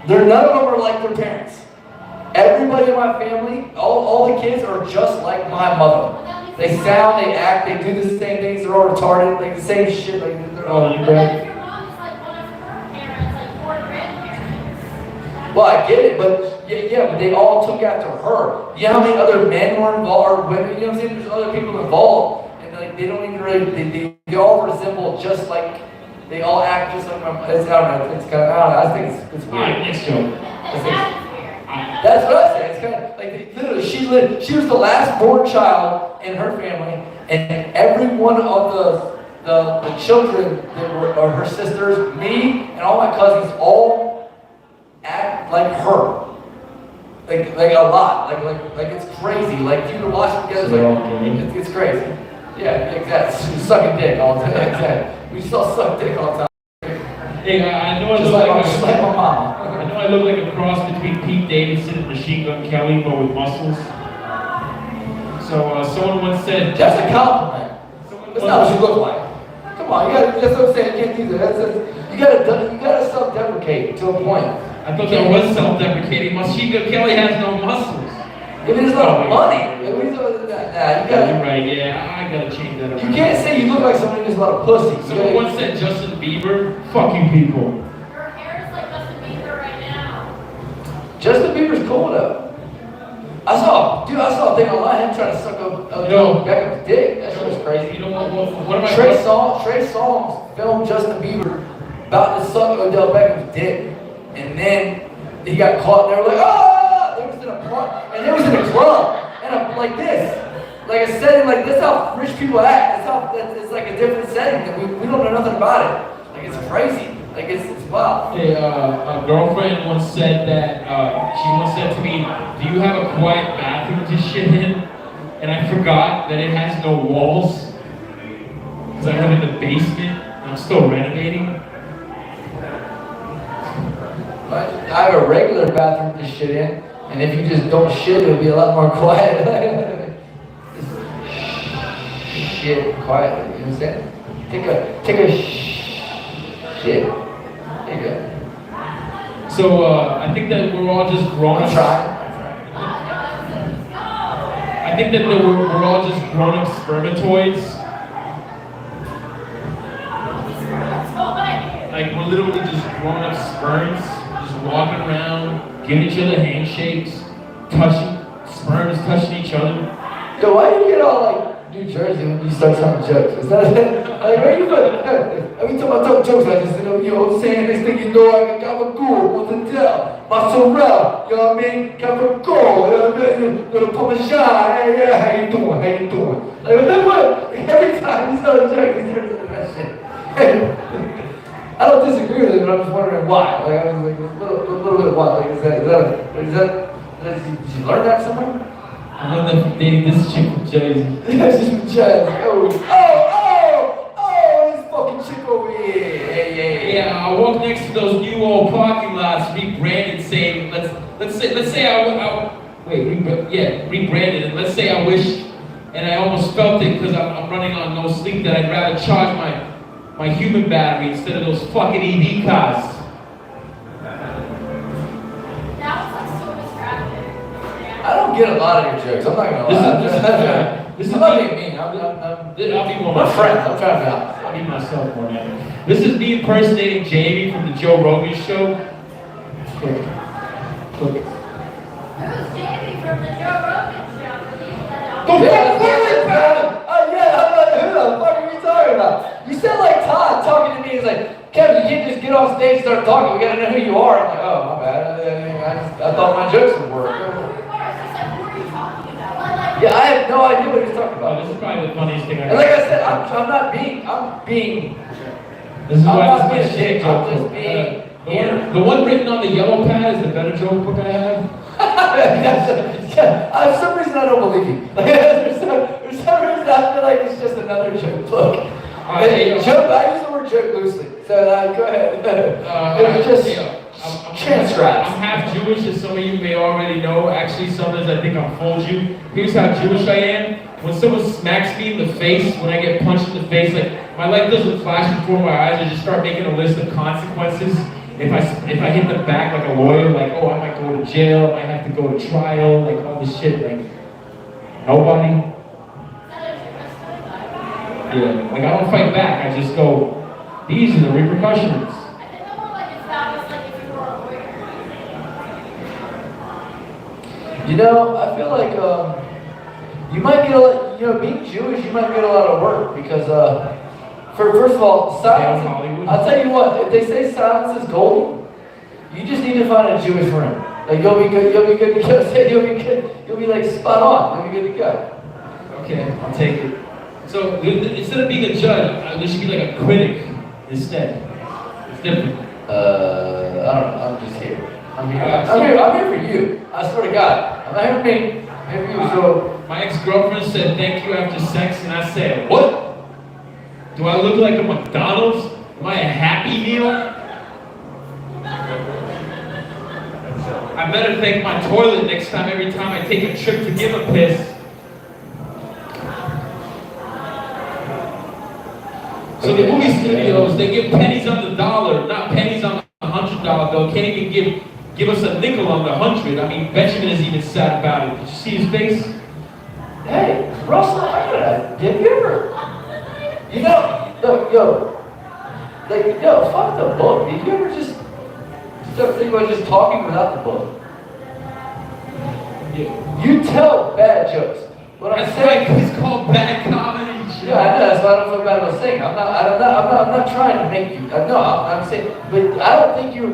None of them are like their parents. Everybody in my family, all the kids are just like my mother. They sound, they act, they do the same things, they're all retarded, like the same shit, like they're all But then if your mom is like one of her parents, like 4 grandparents. Well, I get it, but but they all took after her. You know how many other men were involved, or women, you know what I'm saying? There's other people involved, and like they don't even really, they all resemble just like, they all act just like my, I don't know, it's kind of, I don't know, I think it's All right, weird. next joke. That's what I say. It's kind of like literally, she was the last born child in her family, and every one of the children that are her sisters, me and all my cousins, all act like her. Like a lot. Like it's crazy. Like you can watch them together. It's crazy. Yeah, exactly. Sucking dick all the time. Exactly. We still suck dick all the time. Hey, I know I Just look like my mama. I know I look like a cross between Pete Davidson and Machine Gun Kelly, but with muscles. So someone once said, That's a compliment. That's not what you look like. Come on, that's what I'm saying. You can't do that. You gotta self-deprecate to a point. I thought that was self-deprecating. Machine Gun Kelly has no muscles. If there's no money, what are you talking about? Nah, You're right, yeah, I gotta change that around. you can't say you look like somebody who's a lot of pussy. Someone once said Justin Bieber, fuck you people. Your hair is like Justin Bieber right now. Justin Bieber's cool though. I saw a thing online him trying to suck a Beckham's dick. That shit was crazy. You know what am I Trey Songz filmed Justin Bieber about to suck Odell Beckham's dick, and then he got caught. And they were like, ah! It was in a club, and like this, like a setting like this. How rich people act. It's like a different setting. That we don't know nothing about it. Like it's crazy. Like it's wild. Hey, a girlfriend once said that, she once said to me, do you have a quiet bathroom to shit in? And I forgot that it has no walls. Because I live in the basement, and I'm still renovating. I have a regular bathroom to shit in, and if you just don't shit, it'll be a lot more quiet. Just shit quietly, you understand? Take a shit. There you go. So, I think that we're all just grown I'm up. trying. I think that we're all just grown up spermatoids. Like, we're literally just grown up sperms, just walking around, giving each other handshakes, sperms touching each other. Yo, why do you get all like New Jersey when you start telling jokes? Is that like where you put? Every time I tell jokes like this, you know, saying next thing you know, I got a goal, what to tell, mozzarella, you know what I mean? Got a goal, you know what I mean? Little parmesan, hey, yeah, how you doing? How you doing? Like what? Every time you tell a joke, he turns into that shit. I don't disagree with it, but I'm just wondering why. Like I was like a little bit why. Like is that did you learn that somewhere? I love that dating this chick from Jersey. Yeah, she's from Jersey. This fucking chick over here. Yeah, I walk next to those new old parking lots, rebranded, saying let's say rebranded, and let's say I wish, and I almost felt it because I'm running on no sleep, that I'd rather charge my human battery instead of those fucking EV cars. That was like so distracting. I don't get a lot of your jokes. I'm not gonna lie. This is I'm not being mean. I'm I'll be more my friend. I'm trying to be honest. I'll be myself more now. This is me impersonating Jamie from the Joe Rogan show. Click. Who's Jamie from the Joe Rogan show? For people that Go don't fuck Yeah, who the fuck are you talking about? You sound like Todd talking to me. He's like, Kevin, you can't just get off stage and start talking. We gotta know who you are. I'm like, oh, my bad. I thought my jokes would work. Yeah, I have no idea what he's talking Oh, about. this is probably the funniest thing And like I said, I'm being, This is I'm why not this is being a my dick. shit I'm joke. just being The one written on the yellow pad is the better joke book I have. For some reason I don't believe you. For some reason I feel like it's just another joke book. I use the word joke loosely. So go ahead. I'm transcribes. I'm half Jewish, as some of you may already know. Actually, sometimes I think I'm full Jew. Here's how Jewish I am. When someone smacks me in the face, when I get punched in the face, like my light doesn't flash before my eyes. I just start making a list of consequences. If I hit the back like a lawyer, like, oh, I might go to jail, I might have to go to trial, like all this shit, like nobody. Yeah, like I don't fight back. I just go, these are the repercussions. I think the more like if that was like if you were a lawyer. You know, I feel like you might get a lot, you know, being Jewish, you might get a lot of work because, first of all, silence, I'll tell you what, if they say silence is golden, you just need to find a Jewish room. Like, you'll be good to go. You'll be like spot on, you'll be good to go. Okay, I'll take it. So instead of being a judge, there should be like a critic instead. It's different. I don't know, I'm just here. I'm here for you. I swear to God. I'm not here for me. I'm here for you, so. My ex-girlfriend said thank you after sex, and I said, what? Do I look like a McDonald's? Am I a Happy Meal? I better thank my toilet next time, every time I take a trip to give a piss. So the movie studios, they give pennies on the dollar, not pennies on the $100 bill. Can't even give us a nickel on the 100. I mean, Benjamin is even sad about it. Did you see his face? Hey, Russell, have you ever, you know, fuck the book. Did you ever just start thinking about just talking without the book? Yeah. You tell bad jokes. What I'm That's saying, right, it's called bad comedy. yeah, I know, that's why I don't feel bad about saying. I'm not trying to make you. I'm saying, but I don't think you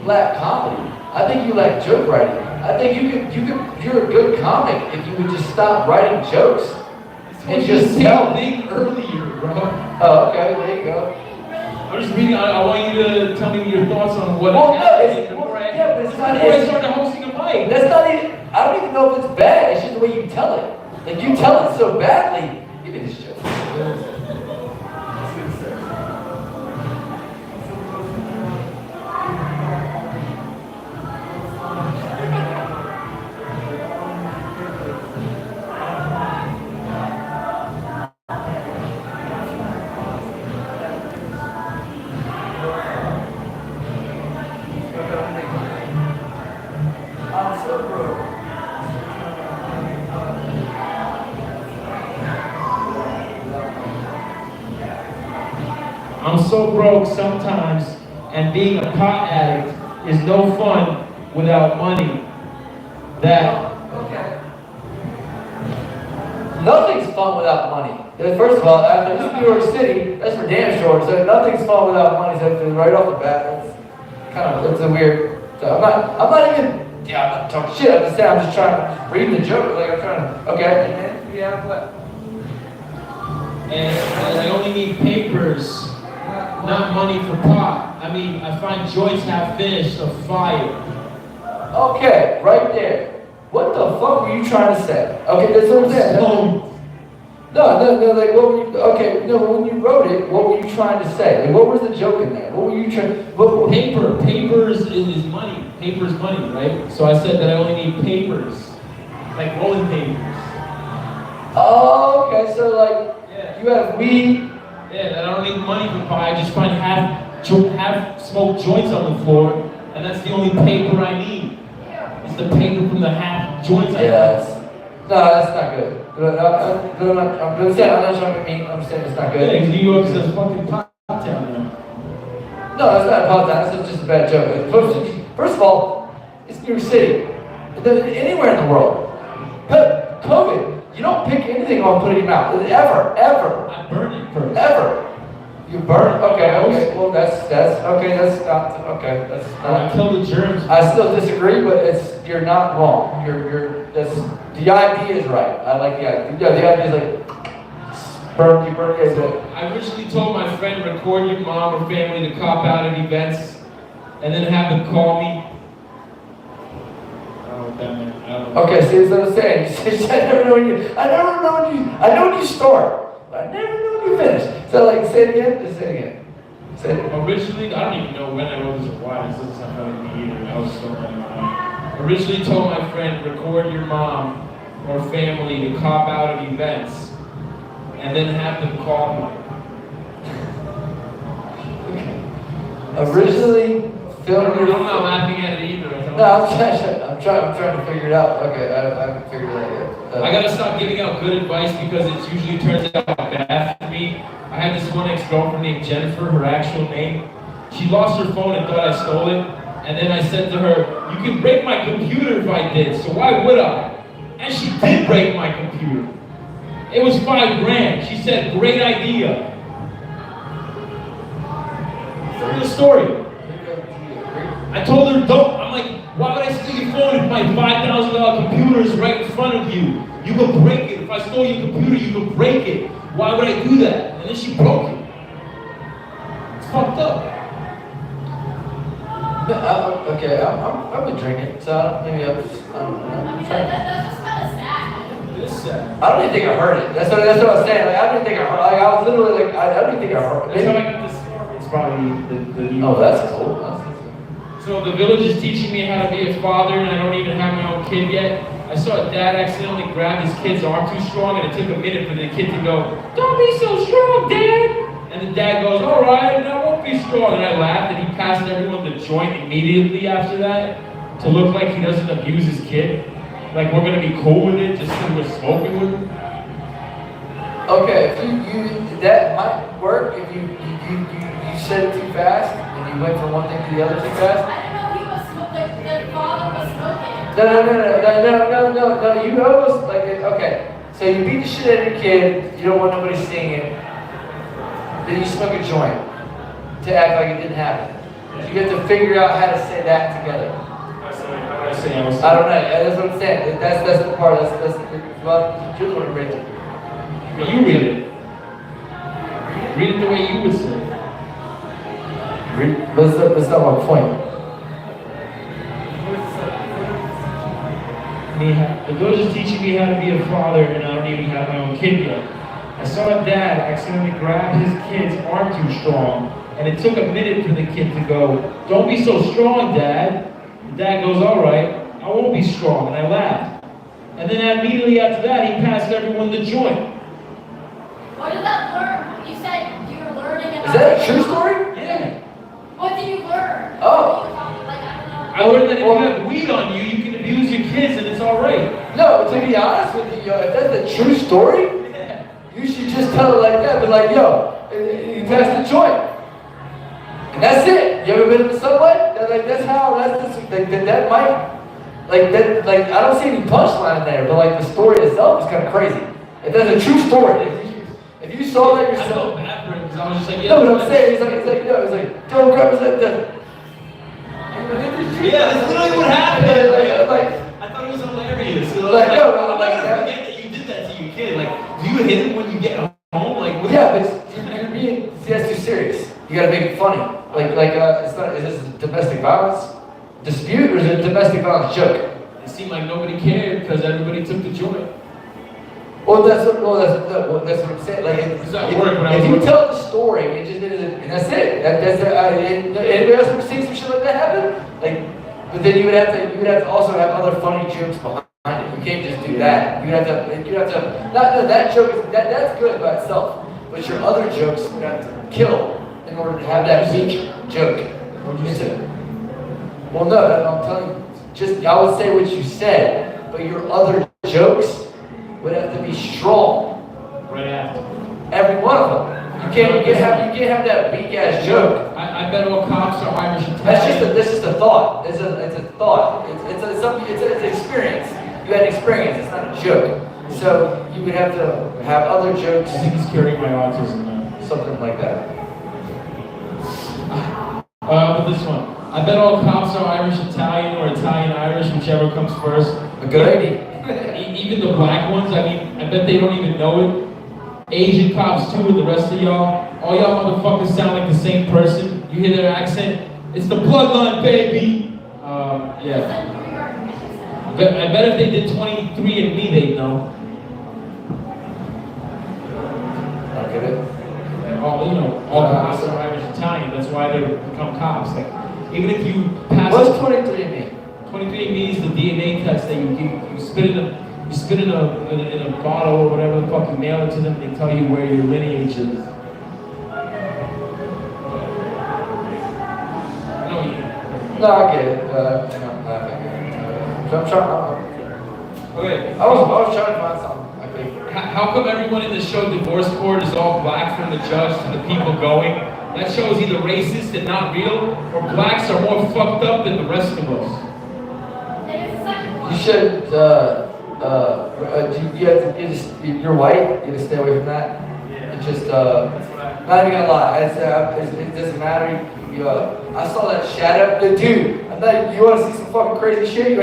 lack comedy. I think you lack joke writing. I think you're a good comic if you would just stop writing jokes and just tell. Thing earlier, bro. Oh, okay, there you go. I'm just reading. I want you to tell me your thoughts on what. Well, no, happened but it's before not. I started hosting a mic. That's not even. I don't even know if it's bad. It's just the way you tell it. Like you tell it so badly. Give me this joke. I'm so broke. I'm so broke sometimes, and being a pot addict is no fun without money. That. Okay. Nothing's fun without money. First of all, after this is New York City, that's for damn sure. So nothing's fun without money. So right off the bat, it's a weird. So I'm not even talking shit. I'm just saying. I'm just trying to read the joke. Like I'm trying to. Okay. Yeah, what? And I only need papers, not money for pot. I mean, I find joints half finished of fire. Okay, right there. What the fuck were you trying to say? Okay, that's what I'm saying. No, like, what were you, okay, no, when you wrote it, what were you trying to say? Like, what was the joke in there? What were you trying, Papers is money. Paper is money, right? So I said that I only need papers, like rolling papers. Oh, okay, so like, you have weed. Yeah, that I don't need money for pie. I just find half smoked joints on the floor, and that's the only paper I need. It's the paper from the half joints I have. Yes. No, that's not good. I'm not trying to be mean. I'm saying it's not good. Yeah, New York says fucking pot town now. No, that's not a podcast. That's just a bad joke. First of all, it's New York City. Anywhere in the world. COVID. You don't pick anything off and put it in your mouth. Ever. I burn it first. Ever. You burn? Okay. Well, that's okay. That's not okay. That's I not. kill the germs. I still disagree, but you're not wrong. That's the idea is right. I like the idea. Yeah, the idea is like burn. You burn. Yeah, I originally told my friend record your mom or family to cop out at events, and then have them call me. I don't know what that meant. I don't know. okay. See, that's what I'm saying. I never know when you start. But I never know when you finish. So like, say it again. Just say it again. Say it. Originally, I don't even know when I wrote this or why. This doesn't sound like me either. I was still in my mind. Originally told my friend, record your mom or family to cop out of events and then have them call me. Originally filmed your. I'm not laughing at it either. No, I'm trying to figure it out. Okay, I haven't figured it out yet. I gotta stop giving out good advice because it usually turns out bad for me. I had this one ex-girlfriend named Jennifer, her actual name. She lost her phone and thought I stole it. And then I said to her, you can break my computer if I did, so why would I? And she did break my computer. It was $5,000. She said, great idea. Here's the story. I told her, don't. I'm like, why would I steal your phone if my $5,000 computer is right in front of you? You could break it. If I stole your computer, you could break it. Why would I do that? And then she broke it. It's fucked up. Okay, I've been drinking, so maybe I don't know. I mean, that's just kind of sad. It is sad. I don't even think I heard it. That's what I was saying. Like, I don't even think I heard. Like, I was literally like, I don't even think I heard it. That's how I got this story. It's probably the new. Oh, that's cool. So the village is teaching me how to be a father, and I don't even have my own kid yet. I saw a dad accidentally grab his kid's arm too strong, and it took a minute for the kid to go, "Don't be so strong, Dad." And the dad goes, "All right, and I won't be strong." And I laughed, and he passed everyone the joint immediately after that to look like he doesn't abuse his kid. Like we're gonna be cool with it just because we're smoking with him. Okay, if you that might work if you said it too fast and you went from one thing to the other too fast. I didn't know he was smoking, the father was smoking. No, you almost like it. Okay, so you beat the shit out of your kid, you don't want nobody seeing it, then you smoke a joint to act like it didn't happen. You have to figure out how to say that together. I don't know, that's what I'm saying. That's the part, well, you're the one who read it. You read it. Read it the way you would say it. That's not my point. The village is teaching me how to be a father, and I don't even have my own kid yet. I saw a dad accidentally grab his kid's arm too strong, and it took a minute for the kid to go, "Don't be so strong, Dad." The dad goes, "All right, I won't be strong," and I laughed. And then immediately after that, he passed everyone the joint. What did that learn? You said you were learning about. Is that a true story? Yeah. What did you learn? Oh. Like, I don't know. I learned that if you have weed on you, you can abuse your kids, and it's all right. No, to be honest with you, yo, if that's a true story, you should just tell it like that. But like, yo, you passed the joint. And that's it. You ever been in the subway? That's how, that might, I don't see any punchline in there, but like the story itself is kind of crazy. If that's a true story, if you saw that I yourself. felt bad for him because I was just like, No, but I'm saying, it's like, don't grab his head. Yeah, that's literally what happened. Like, I thought it was hilarious. So Like, I'm no, I'm not like gonna that. forget that you did that to your kid. Like, do you hit him when you get home? Like, what? yeah, but you're being, see, that's too serious. You gotta make it funny. It's not, is this a domestic violence dispute or is it a domestic violence joke? It seemed like nobody cared because everybody took the joint. Well, that's what I'm saying. Like, if you tell the story, it just and that's it. Anybody else ever seen some shit like that happen? Like, but then you would have to also have other funny jokes behind it. You can't just do that. You have to. Not that joke. That's good by itself. But your other jokes you have to kill in order to have that weak joke. What'd you say? Well, no, I'm telling you. Just I would say what you said, but your other jokes would have to be strong. Right after. Every one of them. You can't have that weak ass joke. I bet all cops are Irish Italian. That's just a thought. It's a thought. It's an experience. You had experience. It's not a joke. So you would have to have other jokes. I think he's carrying my autism now. Something like that. But this one. I bet all cops are Irish Italian or Italian Irish, whichever comes first. A good idea. Even the black ones, I mean, I bet they don't even know it. Asian cops too, and the rest of y'all. All y'all motherfuckers sound like the same person. You hear their accent? It's the bloodline, baby! Yeah. I bet if they did 23andMe, they'd know. I get it. All cops are Irish Italian. Italian. That's why they become cops. Like, even if you pass. What's 23andMe? 23andMe is the DNA test that you spit in a bottle or whatever the fuck, you mail it to them, they tell you where your lineage is. No, I get it. So I'm trying. Okay. I was trying to find something. I think. How come everyone in the show Divorce Court is all black from the judge to the people going? That show is either racist and not real, or blacks are more fucked up than the rest of us. You should, you're white, you just stay away from that. It's just, not even gonna lie, it doesn't matter. I saw that shadow, dude, you wanna see some fucking crazy shit?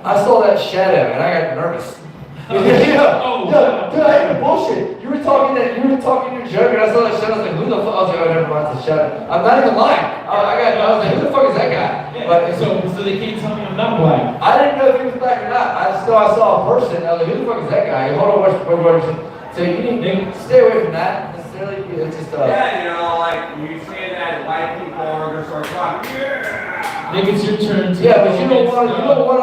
I saw that shadow and I got nervous. Dude, I ain't bullshit. You were talking your joke and I saw that shadow, I was like, who the fuck? I was like, oh, never mind, it's a shadow. I'm not even lying. I was like, who the fuck is that guy? Yeah, but so they can't tell me I'm not black. I didn't know if he was black or not. I saw a person. I was like, who the fuck is that guy? Hold on, what? So you need to stay away from that necessarily. It's just Yeah, you know, like you say that white people are gonna start talking. Yeah. Nick, it's your turn. Yeah, but you don't want a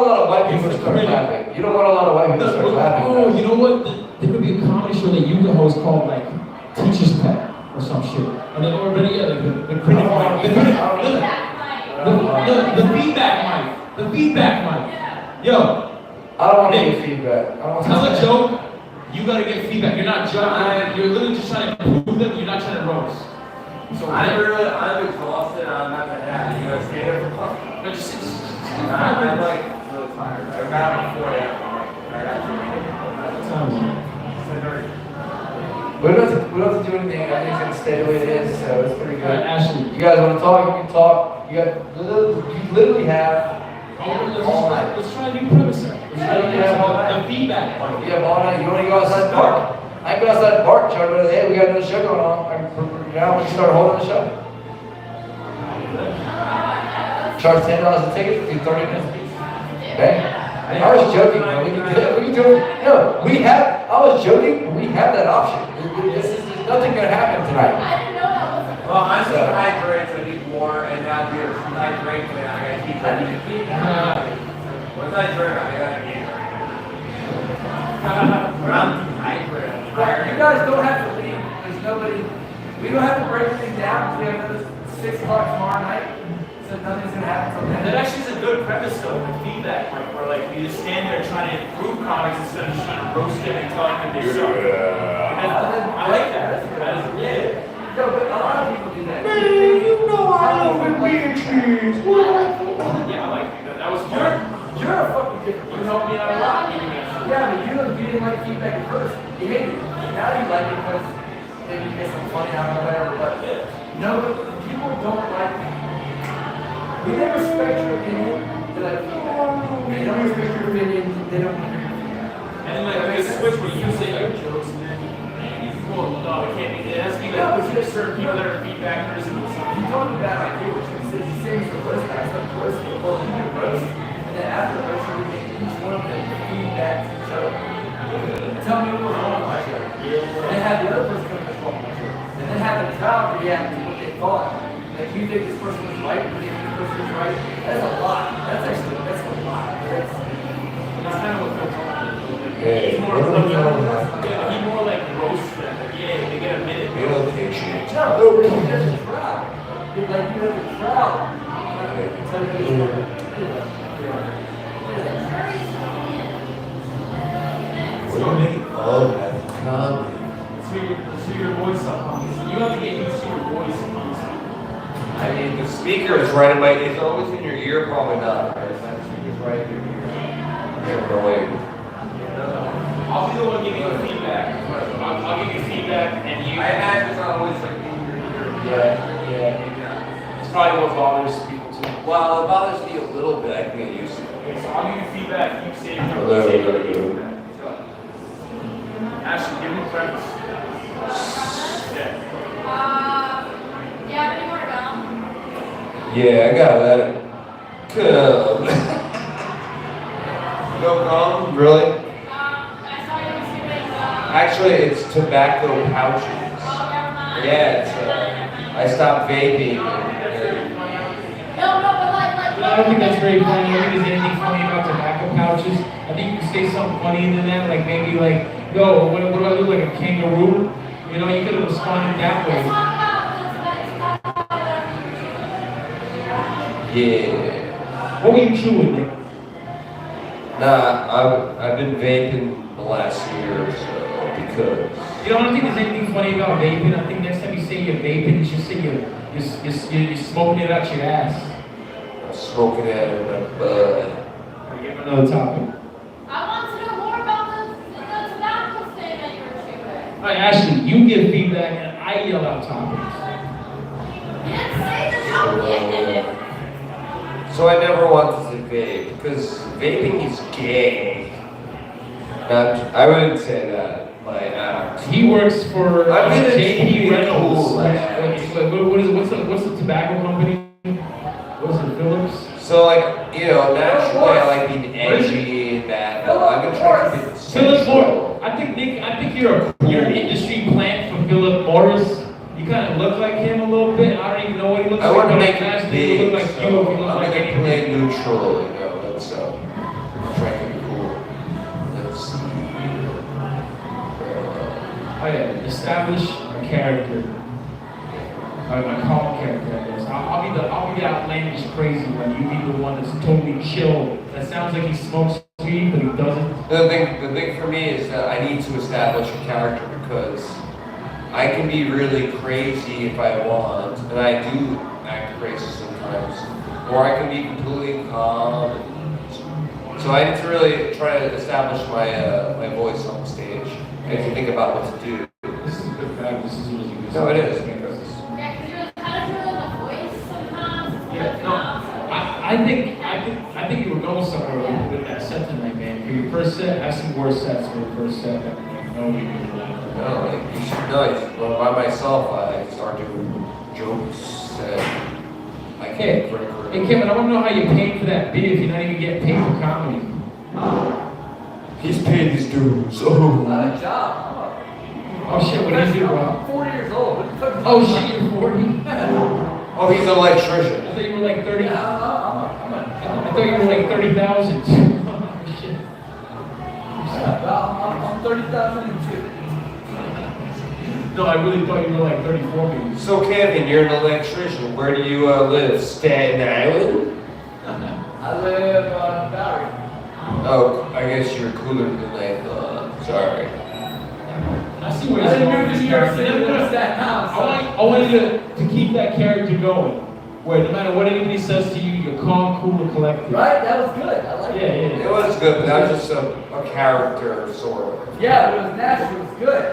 lot of white people to start clapping. You don't want a lot of white people to start clapping. Oh, you know what? There could be a comedy show that you can host called like Teacher's Pet or some shit. And then already, yeah, like the critic mic. The feedback mic. The feedback mic. Yo. I don't want to get feedback. Tell a joke. You gotta get feedback. You're not judging. You're literally just trying to prove them. You're not trying to roast. So I'm exhausted. I'm not gonna have you guys stay there for fun. No, just I'm like really tired. I got up at 4 a.m. I got We don't have to do anything. Everything's gonna stay the way it is, so it's pretty good. Ashley. You guys want to talk? You can talk. You literally have all night. Let's try a new premise. The feedback. You have all night. You want to go outside and bark? I can go outside and bark, Charlie, but hey, we got another show going on. Now we can start holding the show. Charge $10 a ticket, do 30 minutes apiece. Bang. I was joking, man. We can do it. No, I was joking, but we have that option. There's nothing gonna happen tonight. I didn't know that was. Well, I'm dehydrated, so I need more, and now beer. I drink, man. I gotta keep drinking. Once I drink, I gotta eat. I'm dehydrated. You guys don't have to leave. There's nobody. We don't have to break anything down. We have another 6 o'clock tomorrow night. So nothing's gonna happen till then. That actually is a good premise though, with feedback, like where like you just stand there trying to improve comics instead of just trying to roast them and telling them they suck. I like that. Yeah. No, but a lot of people do that. Man, you know I love it, beer cheese. Yeah, I like that. That was smart. You're a fucking different. You helped me out a lot. Yeah, but you didn't like feedback at first. You hated it. Now you like it because maybe you get some funny out of it or whatever. But no, but people don't like it. We don't respect your opinion, they like feedback. They don't respect your opinion, they don't want your feedback. And then like they switch where you say your jokes and then you go, no, it can't be. It has to be like there's certain people that are feedbackers and You told me that idea, which is the same as the roast guys, like the roast people, you do roast, and then after the roast, you make each one of them feedback to each other. Tell me what was wrong with my show. And then have the other person come and wrong with my show. And then have the crowd react to what they thought. Like you think this person was right, you think this person was right. That's a lot. That's a lot. That's kind of what they're talking about. Hey, He's more like roast them. Yeah, they get a minute. You don't take shit. no, you have the crowd. You're like you have the crowd. Tell you Oh, that's comedy. Let's hear your voice up. You have to get used to your voice. I mean, the speaker is right in my, it's always in your ear, probably not. Right? The speaker's right in your ear. Yeah, no way. I'll be the one giving you feedback. I'll give you feedback and you. I imagine it's not always like in your ear. Yeah. It's probably what bothers people too. Well, it bothers me a little bit. I can get used to it. Okay, so I'll give you feedback. You say your Hello. Ashley, give me a premise. Yeah. Do you have any more gum? Yeah, I got that. Come. No gum? Really? I saw you consuming Actually, it's tobacco pouches. Oh, never mind. Yeah, it's I stopped vaping. No, but I don't think that's very funny. I don't think there's anything funny about tobacco pouches. I think you can say something funny in that, like maybe like, yo, what do I look like, a kangaroo? You know, you could have responded that way. Yeah. What were you chewing, Nick? Nah, I've been vaping the last year or so because. You know, I don't think there's anything funny about vaping. I think next time you say you're vaping, you should say you're smoking it out your ass. I'm smoking it in my butt. We have another topic. I want to know more about the tobacco thing that you were chewing. All right, Ashley, you give feedback and I yell out topics. You didn't say the topic. So I never wanted to vape because vaping is gay. Not, I wouldn't say that. Like, He works for I mean, it's JP Reynolds. cool, man. What's the tobacco company? What's it, Phillips? So like, you know, naturally I like being edgy and that, but I've been trying to be Philip Morris. I think you're an industry plant for Philip Morris. You kind of look like him a little bit. I don't even know what he looks I like. want to but make I it think big, he look like so you. If you look I'm like gonna anything. play neutral, you know, that's trying to be cool. Let's see. Oh yeah, establish a character. A calm character, I guess. I'll be the outlandish crazy one. You be the one that's totally chill. That sounds like he smokes weed, but he doesn't. The thing for me is that I need to establish a character because I can be really crazy if I want, and I do act crazy sometimes, or I can be completely calm. So I need to really try to establish my voice on stage. I need to think about what to do. This is a good fact. This is really good. No, it is. Yeah, because you're kind of doing the voice sometimes. Yeah, no. I think you were going somewhere with that set tonight, man. For your first set, have some worse sets for the first set. No, you can. No, like, you should know. Well, by myself, I start doing jokes that I can't break. Hey Kevin, I want to know how you paid for that bid if you're not even getting paid for comedy. He's paid his dues. Not Oh. a job. Oh shit, what do you do, Rob? I'm 40 years old. What the fuck? Oh shit, you're 40? Oh, he's an electrician. I thought you were like 30. Yeah, I thought you were like 30,000. Shit. I'm 30,002. No, I really thought you were like 34 maybe. So Kevin, you're an electrician. Where do you live? Staten Island? I live on Bowery. Oh, I guess you're cooler than I thought. Sorry. I see where I you're didn't going. move to New York City. I moved to Staten Island. I want you to keep that character going. Where no matter what anybody says to you, you're calm, cool, and collected. Right? That was good. I like Yeah, it. yeah. It was good, but that was just a character, sort of. Yeah, but it was natural. It was good.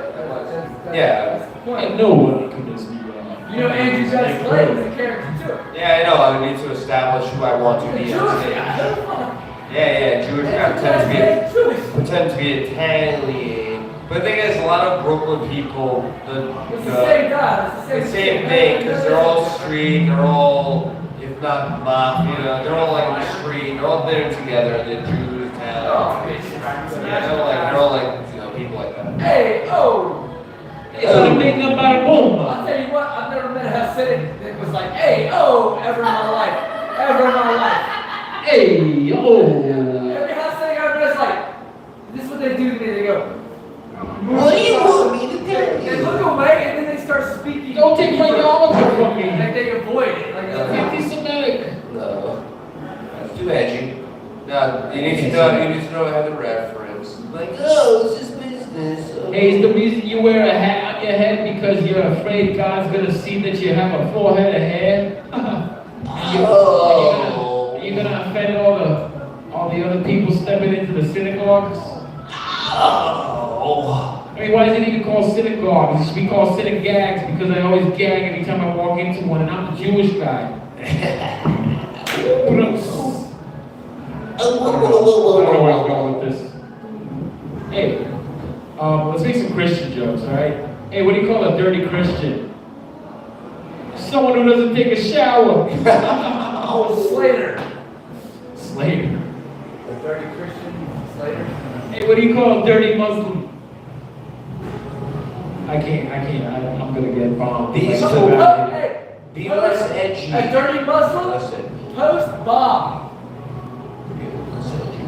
Yeah. That's the point. And no one could just be. You know, Andrew Dice Clay was a character too. Yeah, I know. I need to establish who I want to The be Jewish on stage. guy. Yeah, Jewish guy Jewish. pretend to be Italian. But the thing is, a lot of Brooklyn people, It's the same guy. It's the same thing, because they're all street, they're all, if not mafia, they're all like on the street, they're all there together, they're Jews, Italians. Yeah, they're all like, you know, people like that. Hey, oh! It's a big number of boom. I'll tell you what, I've never met a Hasidic that was like, hey, oh, ever in my life. Ever in my life. Hey, oh. Every Hasidic I've met is like, this is what they do to me. They go, What do you want me to they look away and then they start speaking. Don't take my yarmulke from me. Like they avoid it. Like, Anti-Semitic. No, that's too edgy. No, you need to know how to reference. Like, oh, it's just business. Oh. Hey, is the reason you wear a hat on your head because you're afraid God's gonna see that you have a full head of hair? Oh. Are you gonna offend all the other people stepping into the synagogues? Oh. I mean, why is it even called synagogues? It should be called synagogues because I always gag every time I walk into one, and I'm a Jewish guy. I don't know where I'm going with this. Hey, let's make some Christian jokes, all right? Hey, what do you call a dirty Christian? Someone who doesn't take a shower. oh, Slater. Slater. The dirty Christian Slater. Hey, what do you call a dirty Muslim? I'm gonna get bombed. These Like, are- so bad. Hey, Be less edgy. a dirty Muslim, Listen. post bomb. Be less edgy.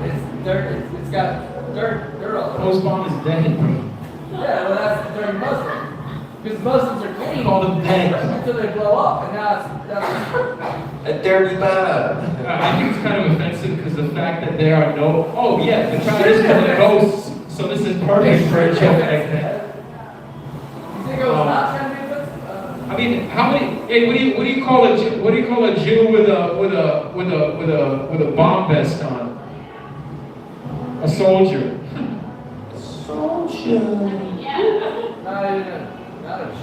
It's dirt. It's got dirt all over. Post bomb is dead. Yeah, well, that's the dirty Muslim. Because Muslims are clean Call them dead. until they blow up, and now that's A dirty bomb. I think it's kind of offensive because the fact that there are no. Oh yeah, the crowd is full of ghosts, so this is perfect for a joke like that. You think it was not trying to be offensive? I mean, how many? Hey, what do you call a Jew? What do you call a Jew with a bomb vest on? A soldier. Soldier. Not a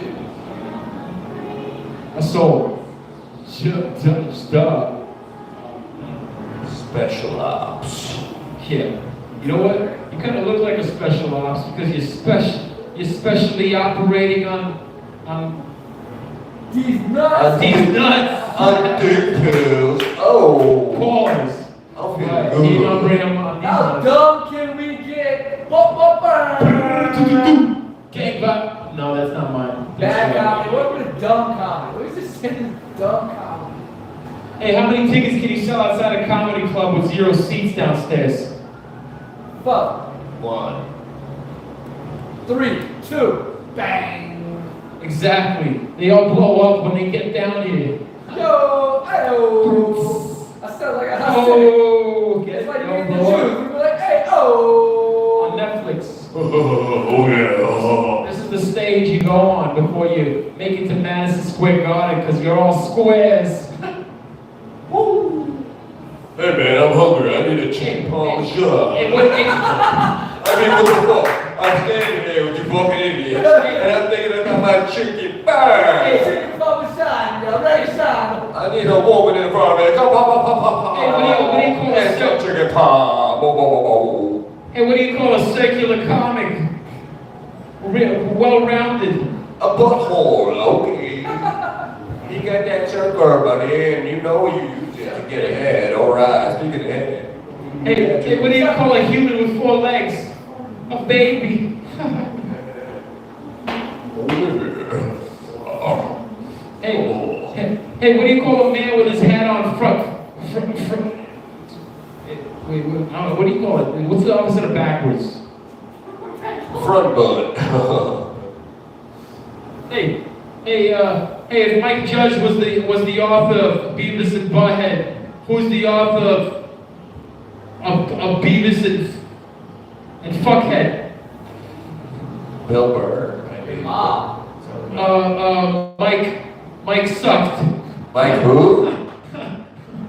Jew. A soul. Stop. Special ops. Yeah. You know what? You kind of look like a special ops because you're specially operating on These nuts. these nuts. Underpills. Oh. Pause. I'll feel Right. You good. don't bring them on these How nuts. dumb can we get? Bop, bop, bop. Gang vibe. No, that's not mine. Bad comedy. What was dumb comedy? What is this saying? Dumb comedy. Hey, how many tickets can you sell outside a comedy club with 0 seats downstairs? Fuck. 1. 3, 2, bang. Exactly. They all blow up when they get down here. Yo, ayo. I sound like a hot Oh, It's like yo, me and the blow Jews. up. We were like, hey, oh. On Netflix. Oh yeah. This is the stage you go on before you make it to Madison Square Garden because you're all squares. Hey man, I'm hungry. I need a chicken parmesan. Hey, what, hey, What the fuck? I'm standing there with you fucking idiots, and I'm thinking about my chicken burn. Hey, chicken parmesan, yo, Rayson. I need a woman in front of me. Come on, Hey, what do you call Let's that? go chicken parm. Hey, what do you call a circular comic? Well-rounded. A butthole, okay. You got that circle, buddy, and you know you use it to get ahead. All right, speaking of head. Hey, what do you call a human with 4 legs? A baby. Hey, what do you call a man with his hat on front? Wait, I don't know, what do you call it? What's the opposite of backwards? Front butt. Hey, if Mike Judge was the author of Beavis and Butthead, who's the author of Beavis and Fuckhead? Bill Burr. I mean. Mike sucked. Mike who?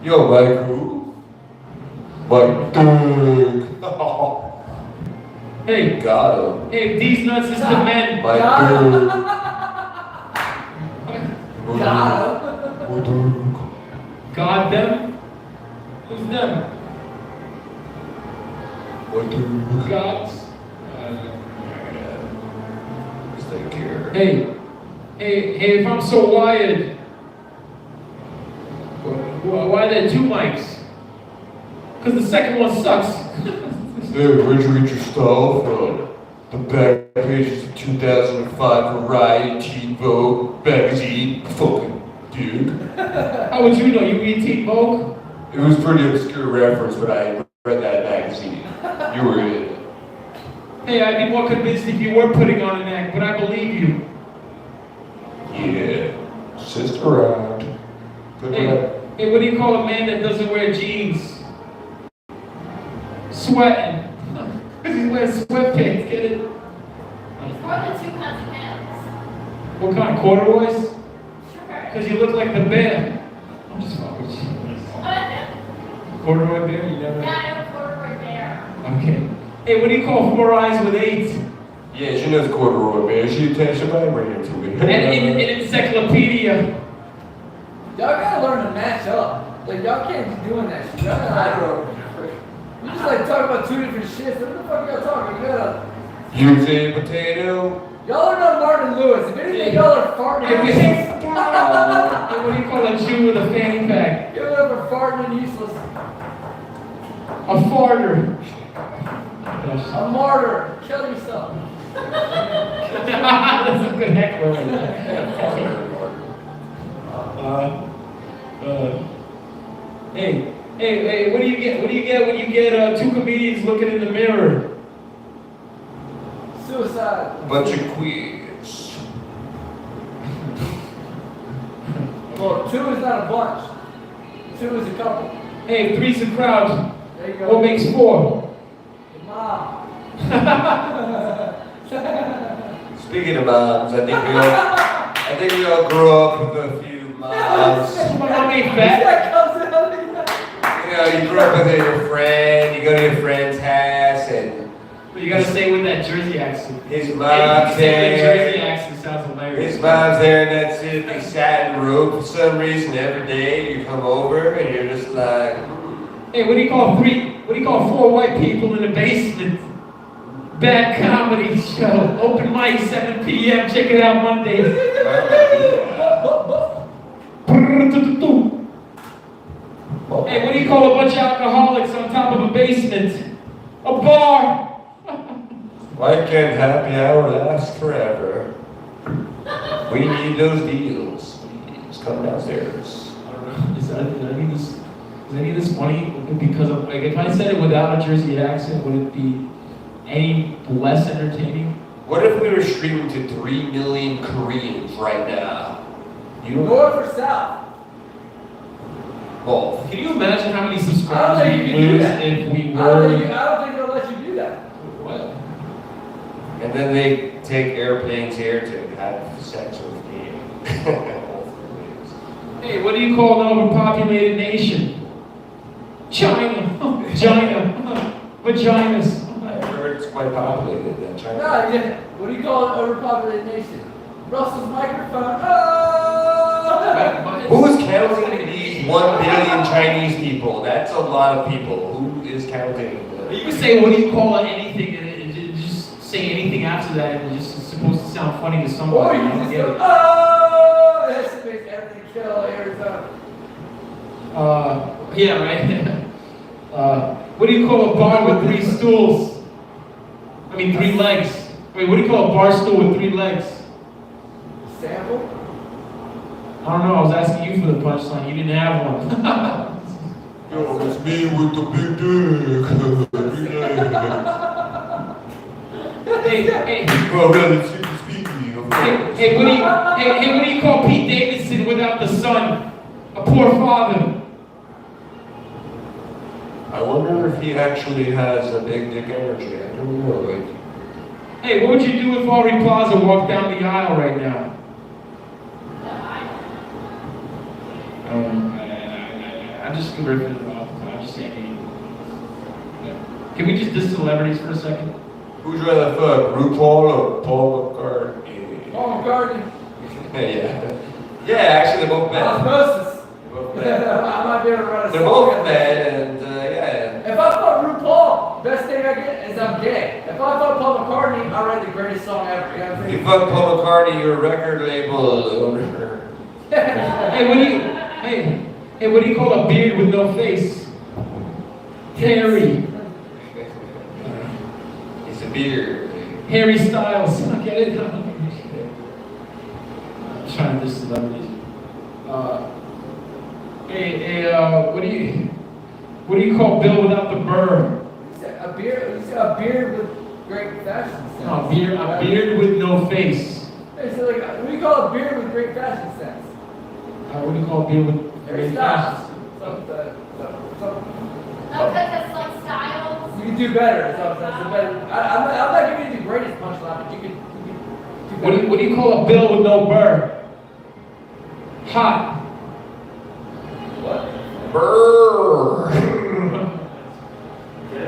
Yo, Mike who? Mike Dick. Hey, Got him. hey, these nuts is the men. Mike Dick. God them? Who's them? Gods? Thank you. Hey, if I'm so wired, why are there 2 mics? Because the second one sucks. Hey, where'd you get your style from? The back pages of 2005 Variety Vogue magazine. Fucking dude. How would you know? You read Teen Vogue? It was a pretty obscure reference, but I read that magazine. You were in it. Hey, I'd be more convinced if you were putting on an act, but I believe you. Yeah. Sister around. Good Hey, what do you call a man that doesn't wear jeans? Sweating. Because he wears sweatpants, get it? It's more than 2 kinds of hands. What kind, corduroys? Sure. Because you look like the bear. I'm just fucking with you. Corduroy bear? You never... Yeah, I know corduroy bear. Okay. Hey, what do you call 4 eyes with 8? Yeah, she knows corduroy, man. She attached by bringing it to me. And an encyclopedia. Y'all gotta learn to match up. Like, y'all can't be doing that shit. Y'all gotta you just like talk about 2 different shits. What the fuck y'all talking? You gotta. You say potato? Y'all are not Martin Lewis. If anything, y'all are farting. Hey, what do you call a Jew with a fanny pack? Y'all are farting and useless. A farter. A martyr. Kill yourself. That's a good heckler right there. Hey, what do you get? What do you get when you get two comedians looking in the mirror? Suicide. Bunch of queers. Well, two is not a bunch. Two is a couple. Hey, three's a crowd. There you go. What makes four? Your mom. Speaking of moms, I think we all grew up with a few moms. My mom ain't fat. That comes out of You know, you grew up with your friend, you go to your friend's house, and But you gotta say with that Jersey accent. his Anything mom's you say with a Jersey there. accent sounds hilarious. His mom's there in that silky satin robe for some reason every day. You come over and you're just like, Hey, what do you call four white people in the basement? Bad comedy show. Open mic, 7 p.m. Check it out Mondays. Hey, what do you call a bunch of alcoholics on top of a basement? A bar. why can't happy hour last forever? We need those deals. Please come downstairs. I don't know. Is any of this funny? Because of, like, if I said it without a Jersey accent, would it be any less entertaining? What if we were streaming to 3 million Koreans right now? You know, North or south? both. Can you imagine how many I don't subscribers think we'd you can do lose that. if we I were? don't think they'll let you do that. What? And then they take airplanes here to have sex with me. Hey, what do you call an overpopulated nation? China. China. Vaginas. I heard it's quite populated in China. No, yeah. What do you call an overpopulated nation? Russell's microphone. Oh! Who is counting these 1 billion Chinese people? That's a lot of people. Who is counting? You can say, what do you call anything, and just say anything after that, and it's just supposed to sound funny to Or somebody. you I don't just get go, it. oh! That makes everything kill Arizona. Yeah, right. What do you call a bar with 3 stools? I mean, 3 legs. Wait, what do you call a bar stool with 3 legs? Sample? I don't know. I was asking you for the punchline. You didn't have one. Yo, it's me with the big dick. Hey, Well, relatively speaking, of course. hey, what do you call Pete Davidson without the son? A poor father. I wonder if he actually has a big dick energy. I don't know. Like, Hey, what would you do if Aubrey Plaza walked down the aisle right now? I'm just riffing it off. I'm just saying anything. Can we just diss celebrities for a second? who'd you rather fuck, RuPaul or Paul McCartney? Paul McCartney. Yeah. Yeah, actually, they're both bad. Osmosis. They're both I bad. might be able to run a They're song. both bad, and yeah. If I fuck RuPaul, best thing I get is I'm gay. If I fuck Paul McCartney, I write the greatest song ever. You know what I'm If saying? you fuck Paul McCartney, you're a record label owner. Hey, what do you call a beard with no face? Hairy. It's a beard. Harry Styles. Get it? I'm trying to diss celebrities. What do you call Bill without the burr? You said a beard with great fashion sense. No, a beard with no face. Hey, so like, what do you call a beard with great fashion sense? What do you call a beard with Harry face? Styles. Some- No, because like styles. You can do better. That's the better. I'm not giving you the greatest punchline, but you can do better. What do you call a bill with no burr? Hot. What? Brrr.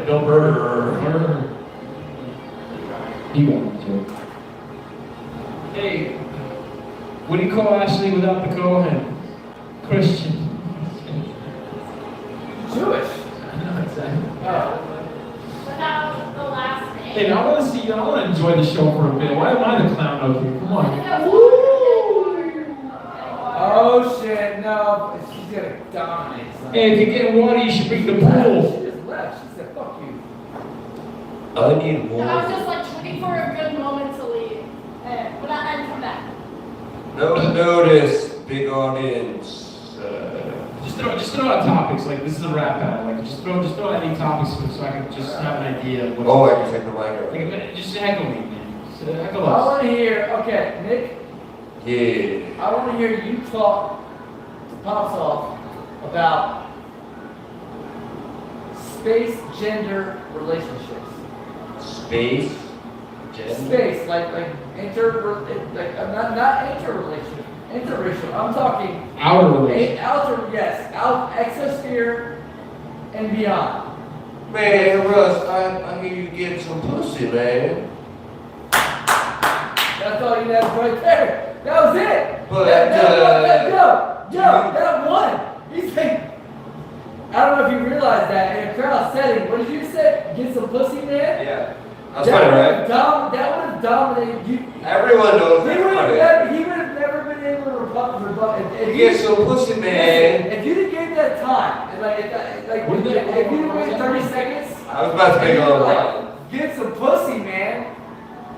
No burr. You got it, too. Hey, what do you call Ashley without the Cohen? Christian. Jewish. No, exactly. Oh. Without the last name. Hey, I want to enjoy the show for a bit. Why am I the clown up here? Come on. Oh shit, no. She's gonna dominate. Son. Hey, if you get water, you should bring the She pool. just left. She said, fuck you. I need I was more. just like 24 for a good moment to leave. And come back. No notice, big audience. Just throw out topics. Like this is a rap battle. Like just throw out any topics so I can just have an idea of what. Oh, I can take the mic. Like, just heckle me, man. Just heckle I us. want to hear, okay, Nick, Yeah. I want to hear you talk to Pops off about space gender relationships. Space. Gender. Space, like not interrelationship, interracial. I'm talking Outer relation. outer, yes, out exosphere and beyond. Man, Russ, I hear you getting some pussy, man. That's all you had right there. That was it. But, that one. He's like, I don't know if you realize that in a crowd setting. What did you say? Get some pussy, man. Yeah. That's funny, right? That would have dominated you. Everyone knows He that. would have never been able to rebut. You get some pussy, man. If you didn't give that time, if you didn't wait 30 seconds, I was about to make a little line. get some pussy, man.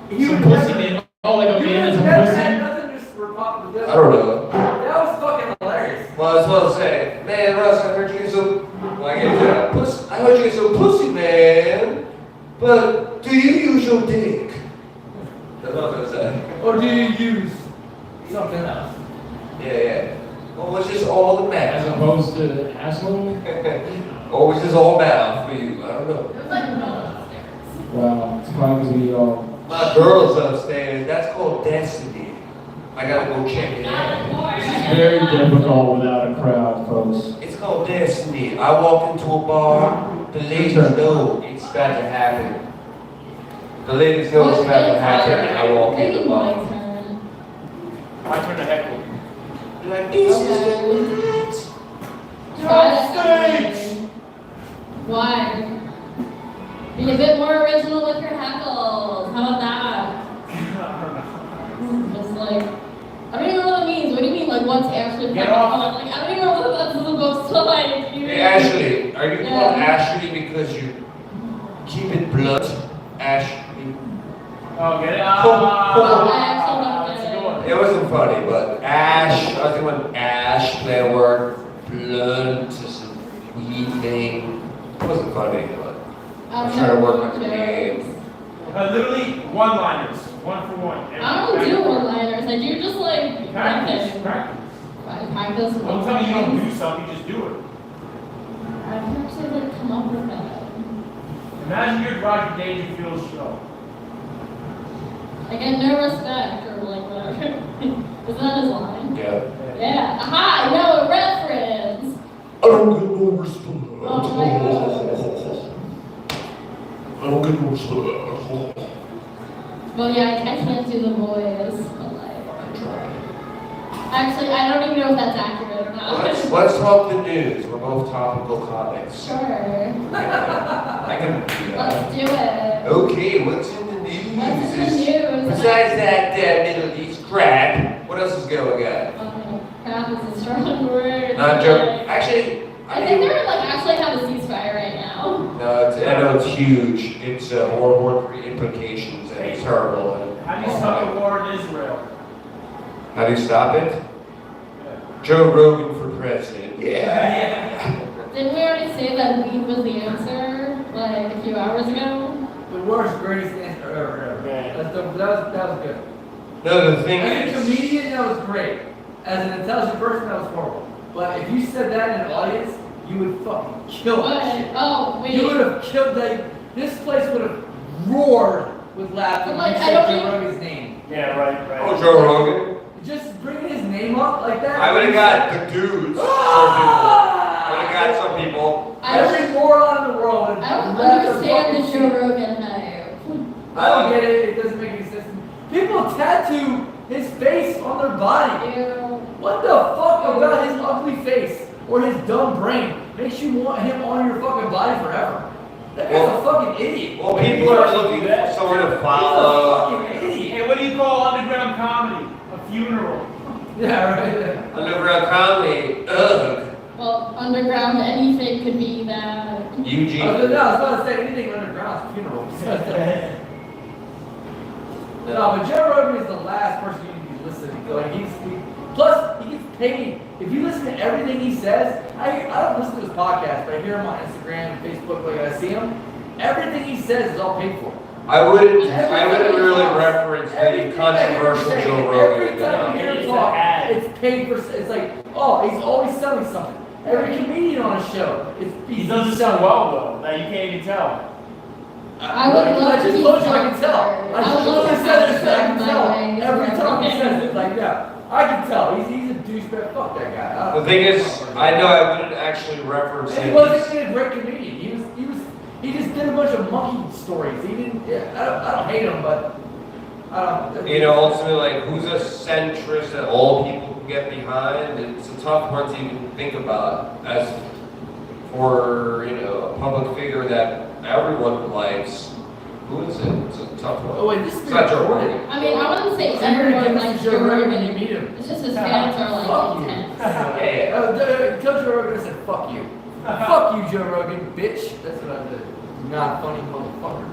He Some would pussy, never- man. Oh, like a You man would is have a never pussy. had nothing to rebut with this. I don't know. That was fucking hilarious. Well, I was about to say, man, Russ, I heard you get some. Well, I get that. Pussy. I heard you get some pussy, man. But do you use your dick? That's what I was gonna say. Or do you use something else? Yeah. Or was just all the As mouth? opposed to asshole. Or was just all mouth for you? I don't know. It was like no one upstairs. Wow, it's probably because we all. My girl's upstairs. That's called destiny. I gotta go check it out. This is very difficult without a crowd, folks. It's called destiny. I walk into a bar. The ladies know it's about to happen. The ladies know it's about to happen. And I walk in the Maybe bar. my turn. My turn to heckle. Like this is Why? Be a bit more original with your heckles. How about that? Just like, I don't even know what that means. What do you mean, like, what's actually Get heckle? off. Like, I don't even know what that's supposed to like. Hey Ashley, are you Yeah. called Ashley because you keep it blunt? Ashley. Oh, get it? I That's a good one. It wasn't funny, but Ash, I think when Ash played a word, blunt is a sweet thing. It wasn't funny, but I'm trying to work on the name. Literally one-liners, one for one. I don't do one-liners. I do just like Practice, nothing. practice. I practice. Don't tell me you don't do something, you just do it. I can actually like come up with that. Imagine your Roger Dangerfield's show. I get no respect or like whatever. Is that his line? Yeah. Yeah. Aha! I know a reference. I don't get no respect. Oh my gosh. I don't get no respect. Well, yeah, I can't do the voice, but like. Actually, I don't even know if that's accurate or not. Let's talk the news. We're both topical comics. Sure. I can do that. Let's do it. Okay, what's in the news? What's in the news? Besides that Middle East crap, what else is going on? Crap is a strong word. Not joking. Actually, I think they're like actually have a ceasefire right now. No, I know it's huge. It's World War III implications and it's terrible. And, How do you stop the war in Israel? How do you stop it? Joe Rogan for president. Yeah. Didn't we already say that weed was the answer like a few hours ago? The worst, greatest answer ever. That was good. No, the thing As a is, comedian, that was great. As an intelligent person, that was horrible. But if you said that in an audience, you would fucking kill that shit. Oh, wait. You would have killed that. This place would have roared with laughter when Like, you I said don't Joe even- Rogan's name. Yeah, right. oh, Joe Rogan. Just bringing his name up like that. I would have got the dudes. Ah! I would have got some people. Every moron in the world would I don't laugh their understand the fucking Joe shit. Rogan hype. I don't get it. It doesn't make any sense. People tattoo his face on their body. Ew. What the fuck about his ugly face or his dumb brain makes you want him on your fucking body forever? That guy's a fucking idiot. Well, people are looking for someone to follow. He's a fucking idiot. Hey, what do you call underground comedy? A funeral. Yeah, right. Underground comedy. Ugh. Well, underground anything could be that. Eugene. I was about to say anything underground is funeral. No, but Joe Rogan is the last person you need to be listening to. Like plus he gets paid. If you listen to everything he says, I don't listen to his podcast, but I hear him on Instagram, Facebook, like I see him. Everything he says is all paid for. I wouldn't really reference the controversial Joe Rogan. Every time you hear him talk, it's paid for. It's like, oh, he's always selling something. Every comedian on his show, He doesn't sound well though. That you can't even tell. I would love I to just be told you I can tell. I I just would love literally to said have this, I can that tell. way. Every time he says it, like, yeah, I can tell. He's a douchebag. Fuck that guy. The thing is, I know I wouldn't actually reference And he him. wasn't even a great comedian. He just did a bunch of monkey stories. He didn't. Yeah, I don't hate him, but I don't. You know, ultimately, like, who's a centrist that all people can get behind? It's a tough one to even think about as for, you know, a public figure that everyone likes. Who is it? It's a tough one. Oh wait, this is It's not Joe recorded. Rogan. I mean, I wouldn't say So you're gonna everyone give likes this Joe to Joe Rogan when you Rogan. meet him. It's just his fans are Fuck like you. intense. Yeah. Tell Joe Rogan I said fuck you. Fuck you, Joe Rogan, bitch. That's what I did. Not funny motherfucker.